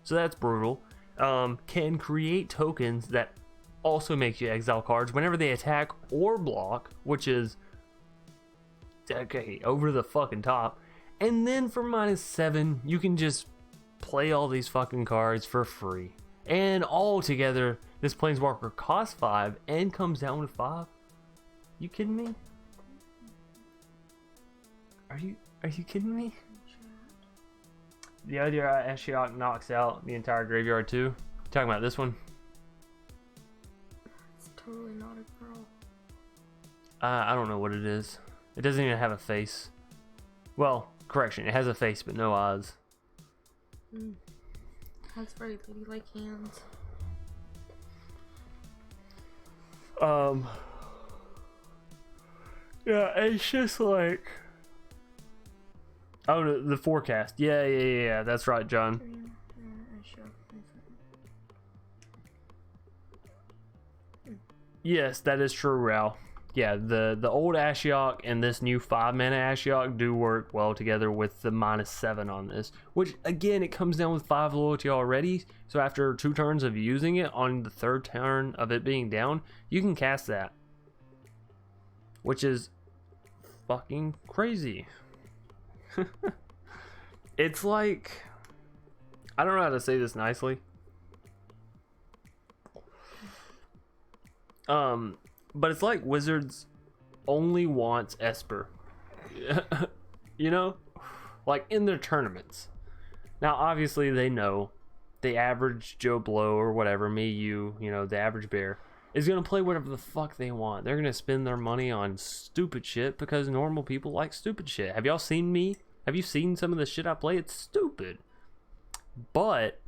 Speaker 1: So that's brutal. Can create tokens that also make you exile cards whenever they attack or block, which is okay, over the fucking top. And then for -7, you can just play all these fucking cards for free. And all together, this Planeswalker costs 5 and comes down with 5. You kidding me? Are you kidding me? The idea Ashiok knocks out the entire graveyard too. Talking about this one?
Speaker 2: It's totally not a girl.
Speaker 1: I don't know what it is. It doesn't even have a face. Well, correction, it has a face but no eyes.
Speaker 2: Has very ladylike hands.
Speaker 1: Yeah, it's just like... Oh, the forecast. Yeah, that's right, John. Yes, that is true, Rao. Yeah, the old Ashiok and this new 5-mana Ashiok do work well together with the -7 on this. Which, again, it comes down with 5 loyalty already. So after 2 turns of using it, on the 3rd turn of it being down, you can cast that. Which is fucking crazy. It's like... I don't know how to say this nicely. But it's like Wizards only wants Esper. You know? Like in their tournaments. Now, obviously, they know the average Joe Blow or whatever, me, you know, the average bear, is going to play whatever the fuck they want. They're going to spend their money on stupid shit because normal people like stupid shit. Have y'all seen me? Have you seen some of the shit I play? It's stupid. But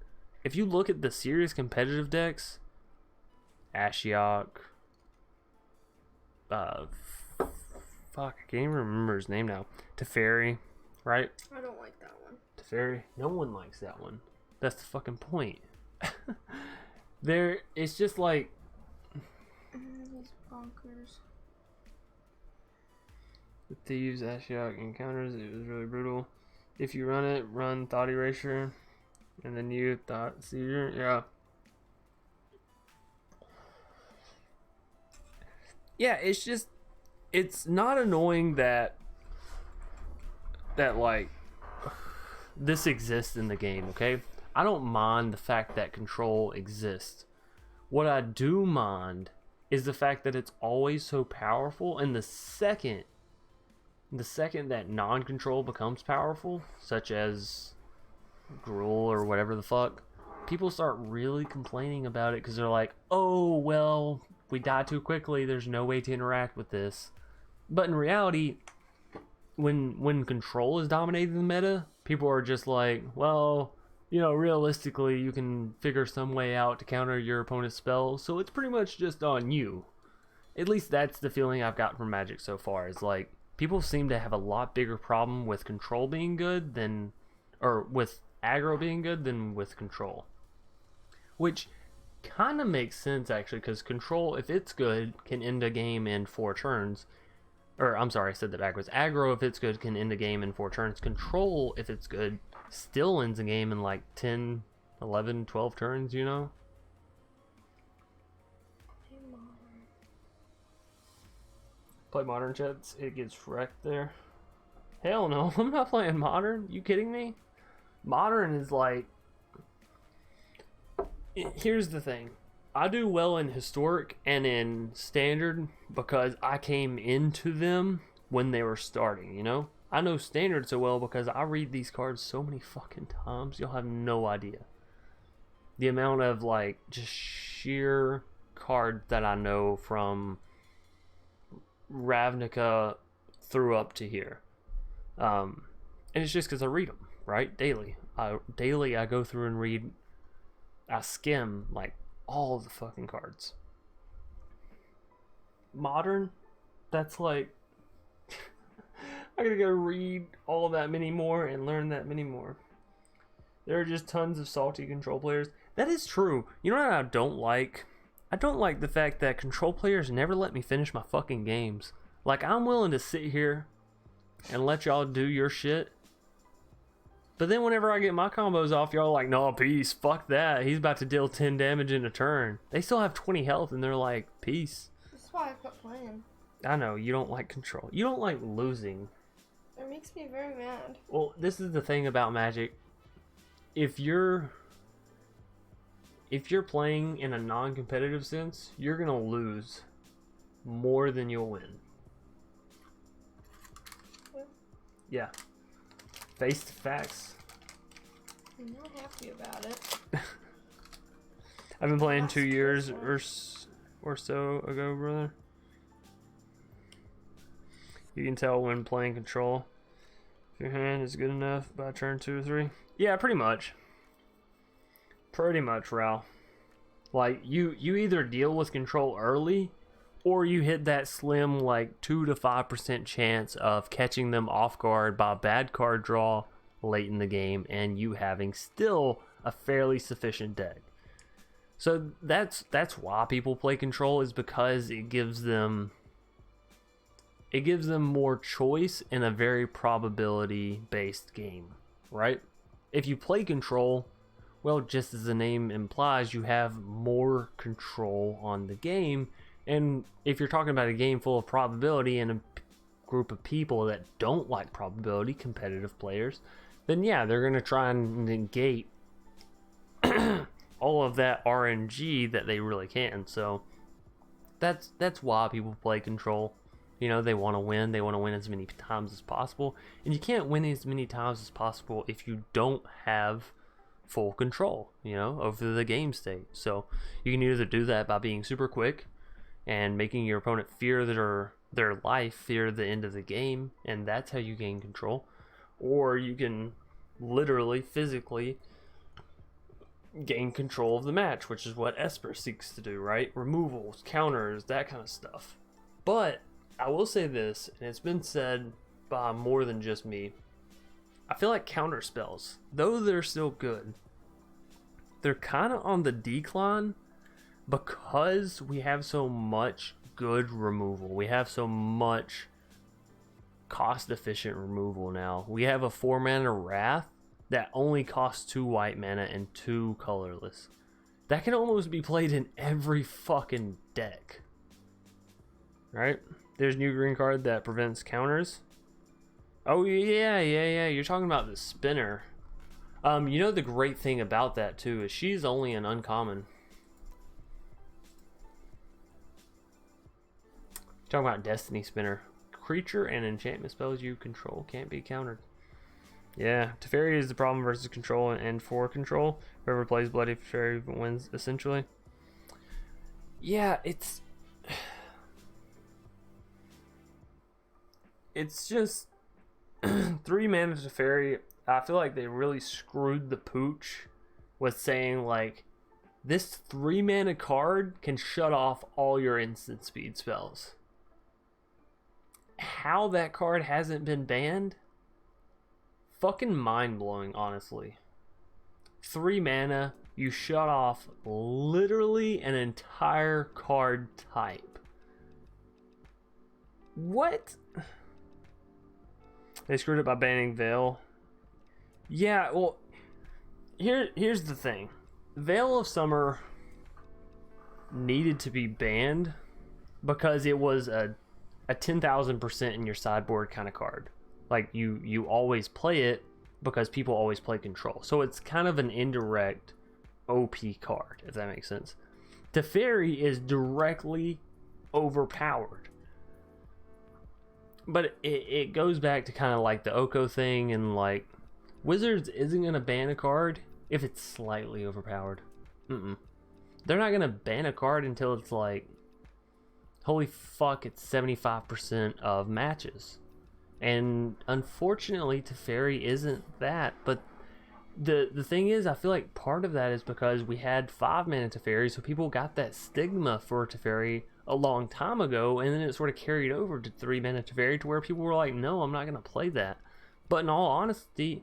Speaker 1: if you look at the serious competitive decks, Ashiok, fuck, I can't even remember his name now. Teferi, right?
Speaker 2: I don't like that one.
Speaker 1: Teferi? No one likes that one. That's the fucking point. It's just like...
Speaker 2: These bonkers.
Speaker 1: The Thieves, Ashiok encounters, it was really brutal. If you run it, run Thought Erasure, and then you Thought Seizure, yeah. Yeah, it's just, it's not annoying that like this exists in the game, okay? I don't mind the fact that control exists. What I do mind is the fact that it's always so powerful, and the second that non-control becomes powerful, such as Gruul or whatever the fuck, people start really complaining about it because they're like, oh, well, we die too quickly, there's no way to interact with this. But in reality, when control is dominating the meta, people are just like, well, you know, realistically, you can figure some way out to counter your opponent's spells, so it's pretty much just on you. At least that's the feeling I've got from Magic so far, is like, people seem to have a lot bigger problem with control being good than, or with aggro being good than with control. Which kind of makes sense, actually, because control, if it's good, can end a game in 4 turns. Or, I'm sorry, I said that backwards. Aggro, if it's good, can end a game in 4 turns. Control, if it's good, still ends a game in like 10, 11, 12 turns, you know? Play Modern, chats, it gets wrecked there. Hell no, I'm not playing Modern. You kidding me? Modern is like... Here's the thing. I do well in Historic and in Standard because I came into them when they were starting, you know? I know Standard so well because I read these cards so many fucking times, you'll have no idea. The amount of, like, just sheer cards that I know from Ravnica through up to here. And it's just because I read them, right? Daily. I go through and read, I skim, like, all the fucking cards. Modern, that's like, I gotta go read all that many more and learn that many more. There are just tons of salty control players. That is true. You know what I don't like? I don't like the fact that control players never let me finish my fucking games. Like, I'm willing to sit here and let y'all do your shit, but then whenever I get my combos off, y'all are like, no, peace, fuck that. He's about to deal 10 damage in a turn. They still have 20 health and they're like, peace.
Speaker 2: That's why I quit playing.
Speaker 1: I know, you don't like control. You don't like losing.
Speaker 2: It makes me very mad.
Speaker 1: Well, this is the thing about Magic. If you're playing in a non-competitive sense, you're gonna lose more than you'll win. Yeah. Face the facts.
Speaker 2: I'm not happy about it.
Speaker 1: I've been playing 2 years or so ago, brother. You can tell when playing control if your hand is good enough by turn 2 or 3. Yeah, pretty much. Pretty much, Ral. Like, you either deal with control early, or you hit that slim, like, 2 to 5% chance of catching them off guard by a bad card draw late in the game, and you having still a fairly sufficient deck. So that's why people play control, is because it gives them more choice in a very probability-based game, right? If you play control, well, just as the name implies, you have more control on the game. And if you're talking about a game full of probability and a group of people that don't like probability, competitive players, then yeah, they're going to try and negate all of that RNG that they really can. So that's why people play control. You know, they want to win. They want to win as many times as possible. And you can't win as many times as possible if you don't have full control, you know, over the game state. So you can either do that by being super quick and making your opponent fear their life, fear the end of the game, and that's how you gain control. Or you can literally, physically gain control of the match, which is what Esper seeks to do, right? Removals, counters, that kind of stuff. But I will say this, and it's been said by more than just me, I feel like counter spells, though they're still good, they're kind of on the decline because we have so much good removal. We have so much cost-efficient removal now. We have a 4-mana Wrath that only costs 2 white mana and 2 colorless. That can almost be played in every fucking deck. Right? There's a new green card that prevents counters. Oh, yeah. You're talking about the spinner. You know, the great thing about that, too, is she's only an uncommon. Talking about Destiny Spinner. Creature and enchantment spells you control can't be countered. Yeah, Teferi is the problem versus control and for control. Whoever plays Bloody Teferi wins, essentially. Yeah, it's just 3 mana Teferi. I feel like they really screwed the pooch with saying, like, this 3 mana card can shut off all your instant speed spells. How that card hasn't been banned? Fucking mind-blowing, honestly. 3 mana, you shut off literally an entire card type. What? They screwed it by banning Veil. Yeah, well, here's the thing. Veil of Summer needed to be banned because it was a 10,000% in your sideboard kind of card. Like, you always play it because people always play control. So it's kind of an indirect OP card, if that makes sense. Teferi is directly overpowered. But it goes back to kind of like the Oko thing, and like, Wizards isn't going to ban a card if it's slightly overpowered. They're not going to ban a card until it's like, holy fuck, it's 75% of matches. And unfortunately, Teferi isn't that. But the thing is, I feel like part of that is because we had 5 mana Teferi, so people got that stigma for Teferi a long time ago, and then it sort of carried over to 3 mana Teferi, to where people were like, no, I'm not going to play that. But in all honesty,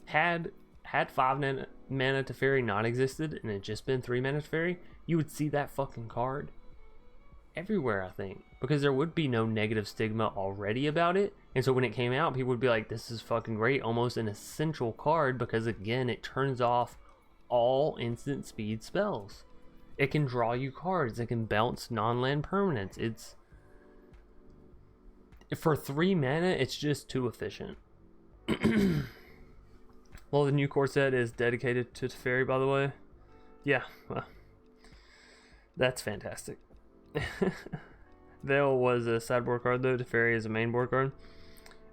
Speaker 1: had 5 mana Teferi not existed, and it just been 3 mana Teferi, you would see that fucking card everywhere, I think, because there would be no negative stigma already about it. And so when it came out, people would be like, this is fucking great, almost an essential card, because again, it turns off all instant speed spells. It can draw you cards, it can bounce non-land permanents. for 3 mana, it's just too efficient. Well, the new core set is dedicated to Teferi, by the way. Yeah, well, that's fantastic. Veil was a sideboard card, though. Teferi is a main board card,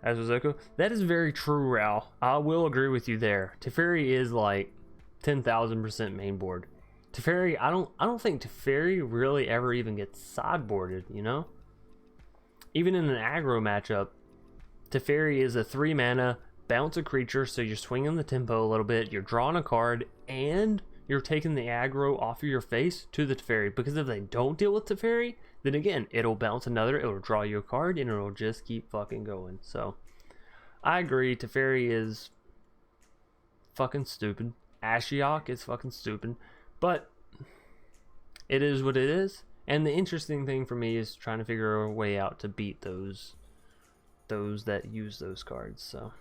Speaker 1: as was Echo. That is very true, Rao. I will agree with you there. Teferi is like 10,000% main board. Teferi, I don't think Teferi really ever even gets sideboarded, you know? Even in an aggro matchup, Teferi is a 3 mana, bounce a creature, so you're swinging the tempo a little bit, you're drawing a card, and you're taking the aggro off of your face to the Teferi. Because if they don't deal with Teferi, then again, it'll bounce another, it'll draw you a card, and it'll just keep fucking going. So, I agree, Teferi is fucking stupid. Ashiok is fucking stupid. But, it is what it is. And the interesting thing for me is trying to figure a way out to beat those that use those cards, so.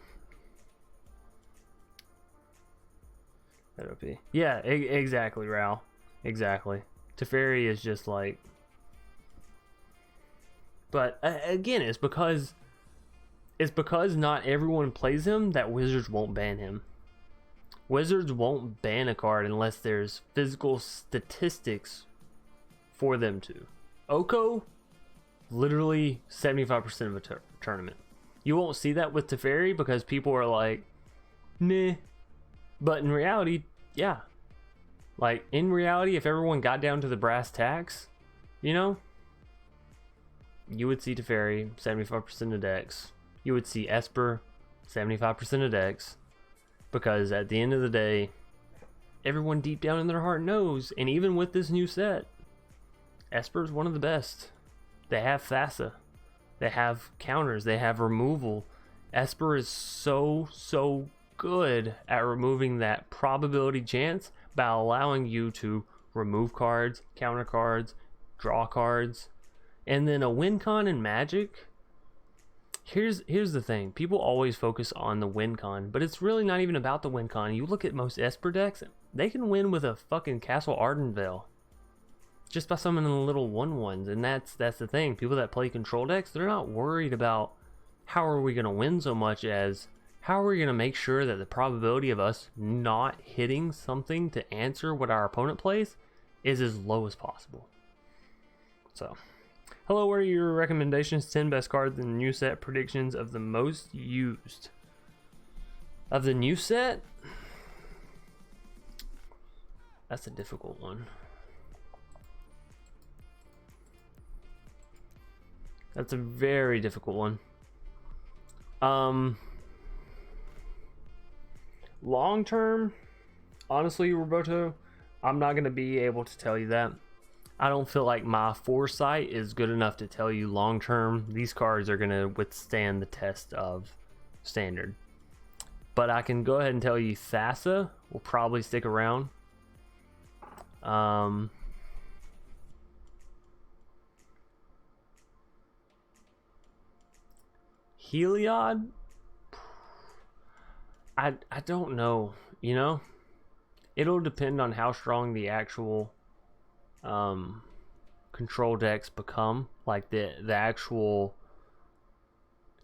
Speaker 1: OP. Yeah, exactly, Ral. Exactly. Teferi is just like... But, again, it's because not everyone plays him that Wizards won't ban him. Wizards won't ban a card unless there's physical statistics for them to. Oko, literally 75% of a tournament. You won't see that with Teferi because people are like, meh. But in reality, yeah. Like, in reality, if everyone got down to the brass tacks, you know, you would see Teferi 75% of decks. You would see Esper 75% of decks. Because at the end of the day, everyone deep down in their heart knows, and even with this new set, Esper is one of the best. They have Thassa. They have counters. They have removal. Esper is so good at removing that probability chance by allowing you to remove cards, counter cards, draw cards. And then a win con in Magic, here's the thing. People always focus on the win con, but it's really not even about the win con. You look at most Esper decks, they can win with a fucking Castle Ardenvale. Just by summoning the little 1/1s, and that's the thing. People that play control decks, they're not worried about how are we going to win so much as how are we going to make sure that the probability of us not hitting something to answer what our opponent plays is as low as possible. So, hello, what are your recommendations? 10 best cards in the new set, predictions of the most used. Of the new set? That's a difficult one. That's a very difficult one. Long term, honestly, Roberto, I'm not going to be able to tell you that. I don't feel like my foresight is good enough to tell you long term these cards are going to withstand the test of standard. But I can go ahead and tell you Thassa will probably stick around. Heliod, I don't know, you know? It'll depend on how strong the actual control decks become, like the actual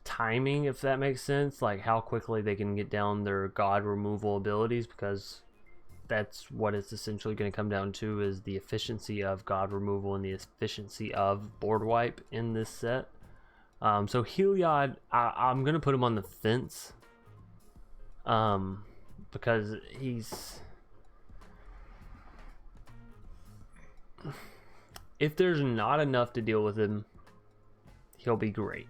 Speaker 1: timing, if that makes sense, like how quickly they can get down their god removal abilities, because that's what it's essentially going to come down to, is the efficiency of god removal and the efficiency of board wipe in this set. So Heliod, I'm going to put him on the fence. Because if there's not enough to deal with him, he'll be great.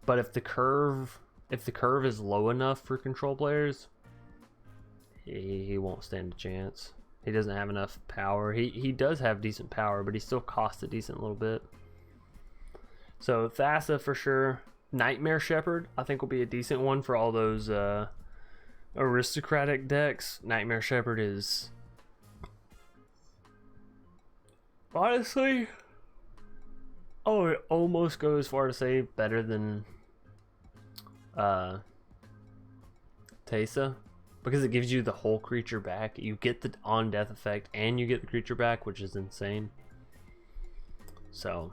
Speaker 1: But if the curve is low enough for control players, he won't stand a chance. He doesn't have enough power. He does have decent power, but he still costs a decent little bit. So Thassa for sure. Nightmare Shepherd, I think, will be a decent one for all those aristocratic decks. Nightmare Shepherd is honestly, I would almost go as far to say better than Teysa, because it gives you the whole creature back. You get the on death effect and you get the creature back, which is insane. So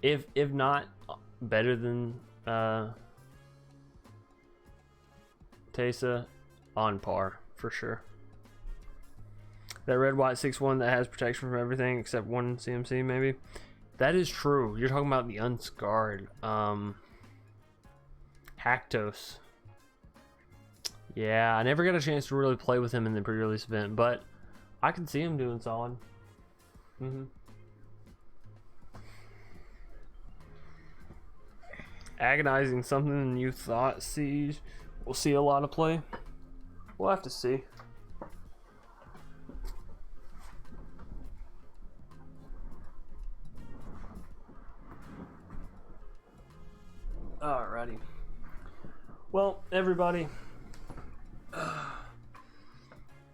Speaker 1: if not, better than Teysa, on par for sure. That red white 6/1 that has protection from everything except one CMC maybe. That is true. You're talking about the unscarred. Haktos. Yeah, I never got a chance to really play with him in the pre-release event, but I can see him doing solid. Agonizing, something you thought Siege will see a lot of play. We'll have to see. Alrighty. Well, everybody,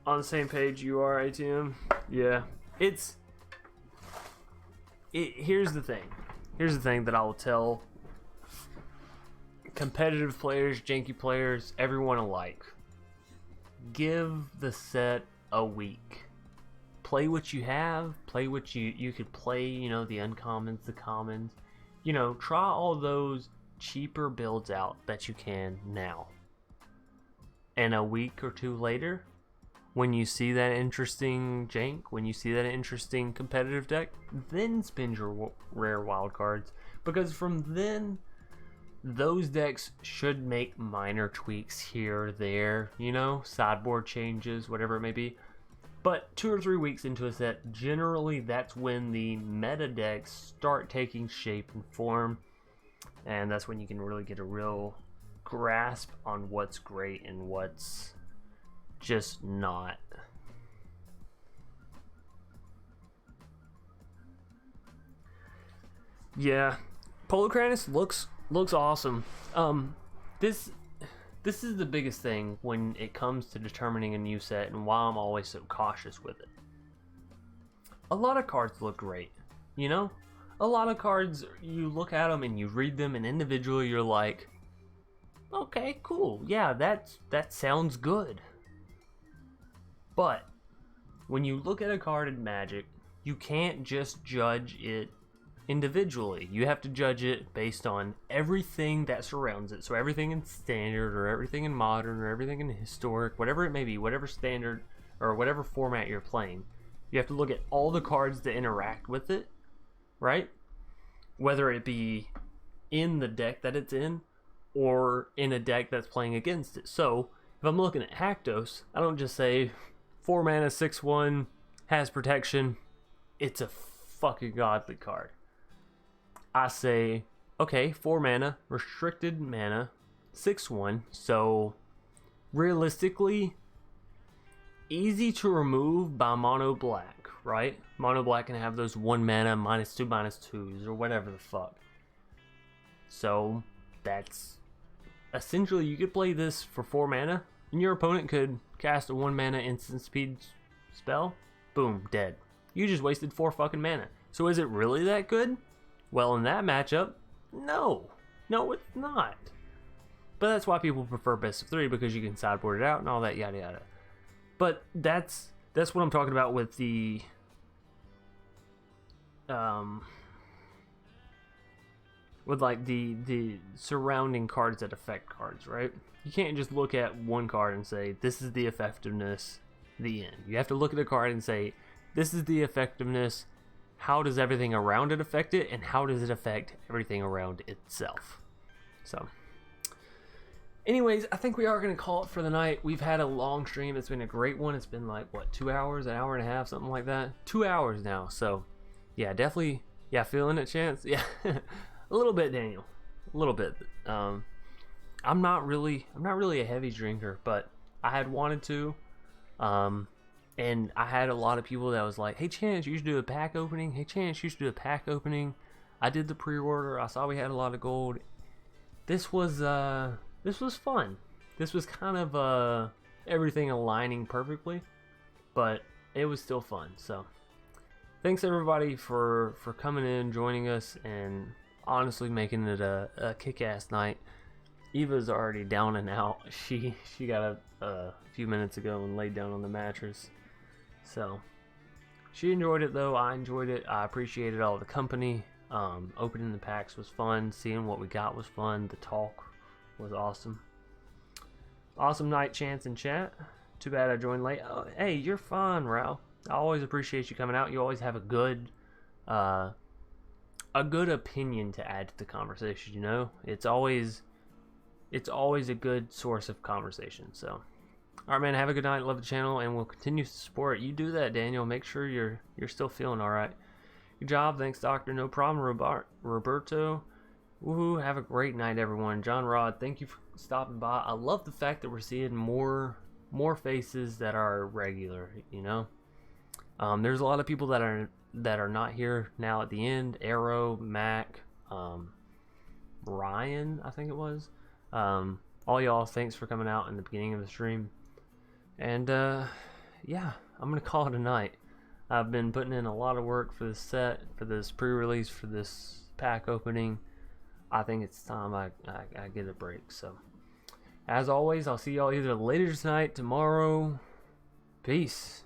Speaker 1: on the same page you are, ATM. Yeah, here's the thing. Here's the thing that I will tell competitive players, janky players, everyone alike. Give the set a week. Play what you have. Play what you could play. You know, the uncommons, the commons. You know, try all those cheaper builds out that you can now. And a week or two later, when you see that interesting jank, when you see that interesting competitive deck, then spend your rare wild cards. Because from then, those decks should make minor tweaks here or there, you know, sideboard changes, whatever it may be. But 2 or 3 weeks into a set, generally that's when the meta decks start taking shape and form. And that's when you can really get a real grasp on what's great and what's just not. Yeah, Polocranus looks awesome. This is the biggest thing when it comes to determining a new set and why I'm always so cautious with it. A lot of cards look great, you know? A lot of cards, you look at them and you read them, and individually you're like, okay, cool, yeah, that sounds good. But when you look at a card in Magic, you can't just judge it individually. You have to judge it based on everything that surrounds it. So everything in standard, or everything in modern, or everything in historic, whatever it may be, whatever standard or whatever format you're playing, you have to look at all the cards that interact with it, right? Whether it be in the deck that it's in or in a deck that's playing against it. So if I'm looking at Haktos, I don't just say 4 mana, 6/1, has protection, it's a fucking godly card. I say, okay, 4 mana, restricted mana, 6/1, so realistically, easy to remove by mono black, right? Mono black can have those 1 mana -2/-2s or whatever the fuck. So that's essentially, you could play this for 4 mana, and your opponent could cast a 1 mana instant speed spell. Boom, dead. You just wasted 4 fucking mana. So is it really that good? Well, in that matchup, no. No, it's not. But that's why people prefer best of 3, because you can sideboard it out and all that yada yada. But that's what I'm talking about with the with like the surrounding cards that affect cards, right? You can't just look at one card and say this is the effectiveness, the end. You have to look at a card and say this is the effectiveness, how does everything around it affect it, and how does it affect everything around itself. So anyways, I think we are going to call it for the night. We've had a long stream. It's been a great one. It's been like, what, 2 hours, an hour and a half, something like that. 2 hours now. So, yeah, definitely, yeah, feeling it, Chance? Yeah, a little bit, Daniel. A little bit. I'm not really a heavy drinker, but I had wanted to. And I had a lot of people that was like, hey, Chance, you should do a pack opening. Hey, Chance, you should do a pack opening. I did the pre-order. I saw we had a lot of gold. This was fun. This was kind of everything aligning perfectly, but it was still fun. So thanks everybody for coming in, joining us, and honestly making it a kick-ass night. Eva's already down and out. She got up a few minutes ago and laid down on the mattress. So she enjoyed it though. I enjoyed it. I appreciated all the company. Opening the packs was fun. Seeing what we got was fun. The talk was awesome. Awesome night, Chance and chat. Too bad I joined late. Oh, hey, you're fun, Ralph. I always appreciate you coming out. You always have a good opinion to add to the conversation. You know, it's always a good source of conversation. So, all right, man. Have a good night. Love the channel, and we'll continue to support. You do that, Daniel. Make sure you're still feeling all right. Good job. Thanks, Doctor. No problem, Roberto. Woohoo. Have a great night, everyone. John Rod, thank you for stopping by. I love the fact that we're seeing more faces that are regular, you know. There's a lot of people that are not here now at the end. Arrow, Mac, Ryan, I think it was. All y'all, thanks for coming out in the beginning of the stream. And yeah, I'm gonna call it a night. I've been putting in a lot of work for this set, for this pre-release, for this pack opening. I think it's time I get a break. So, as always, I'll see y'all either later tonight, tomorrow. Peace.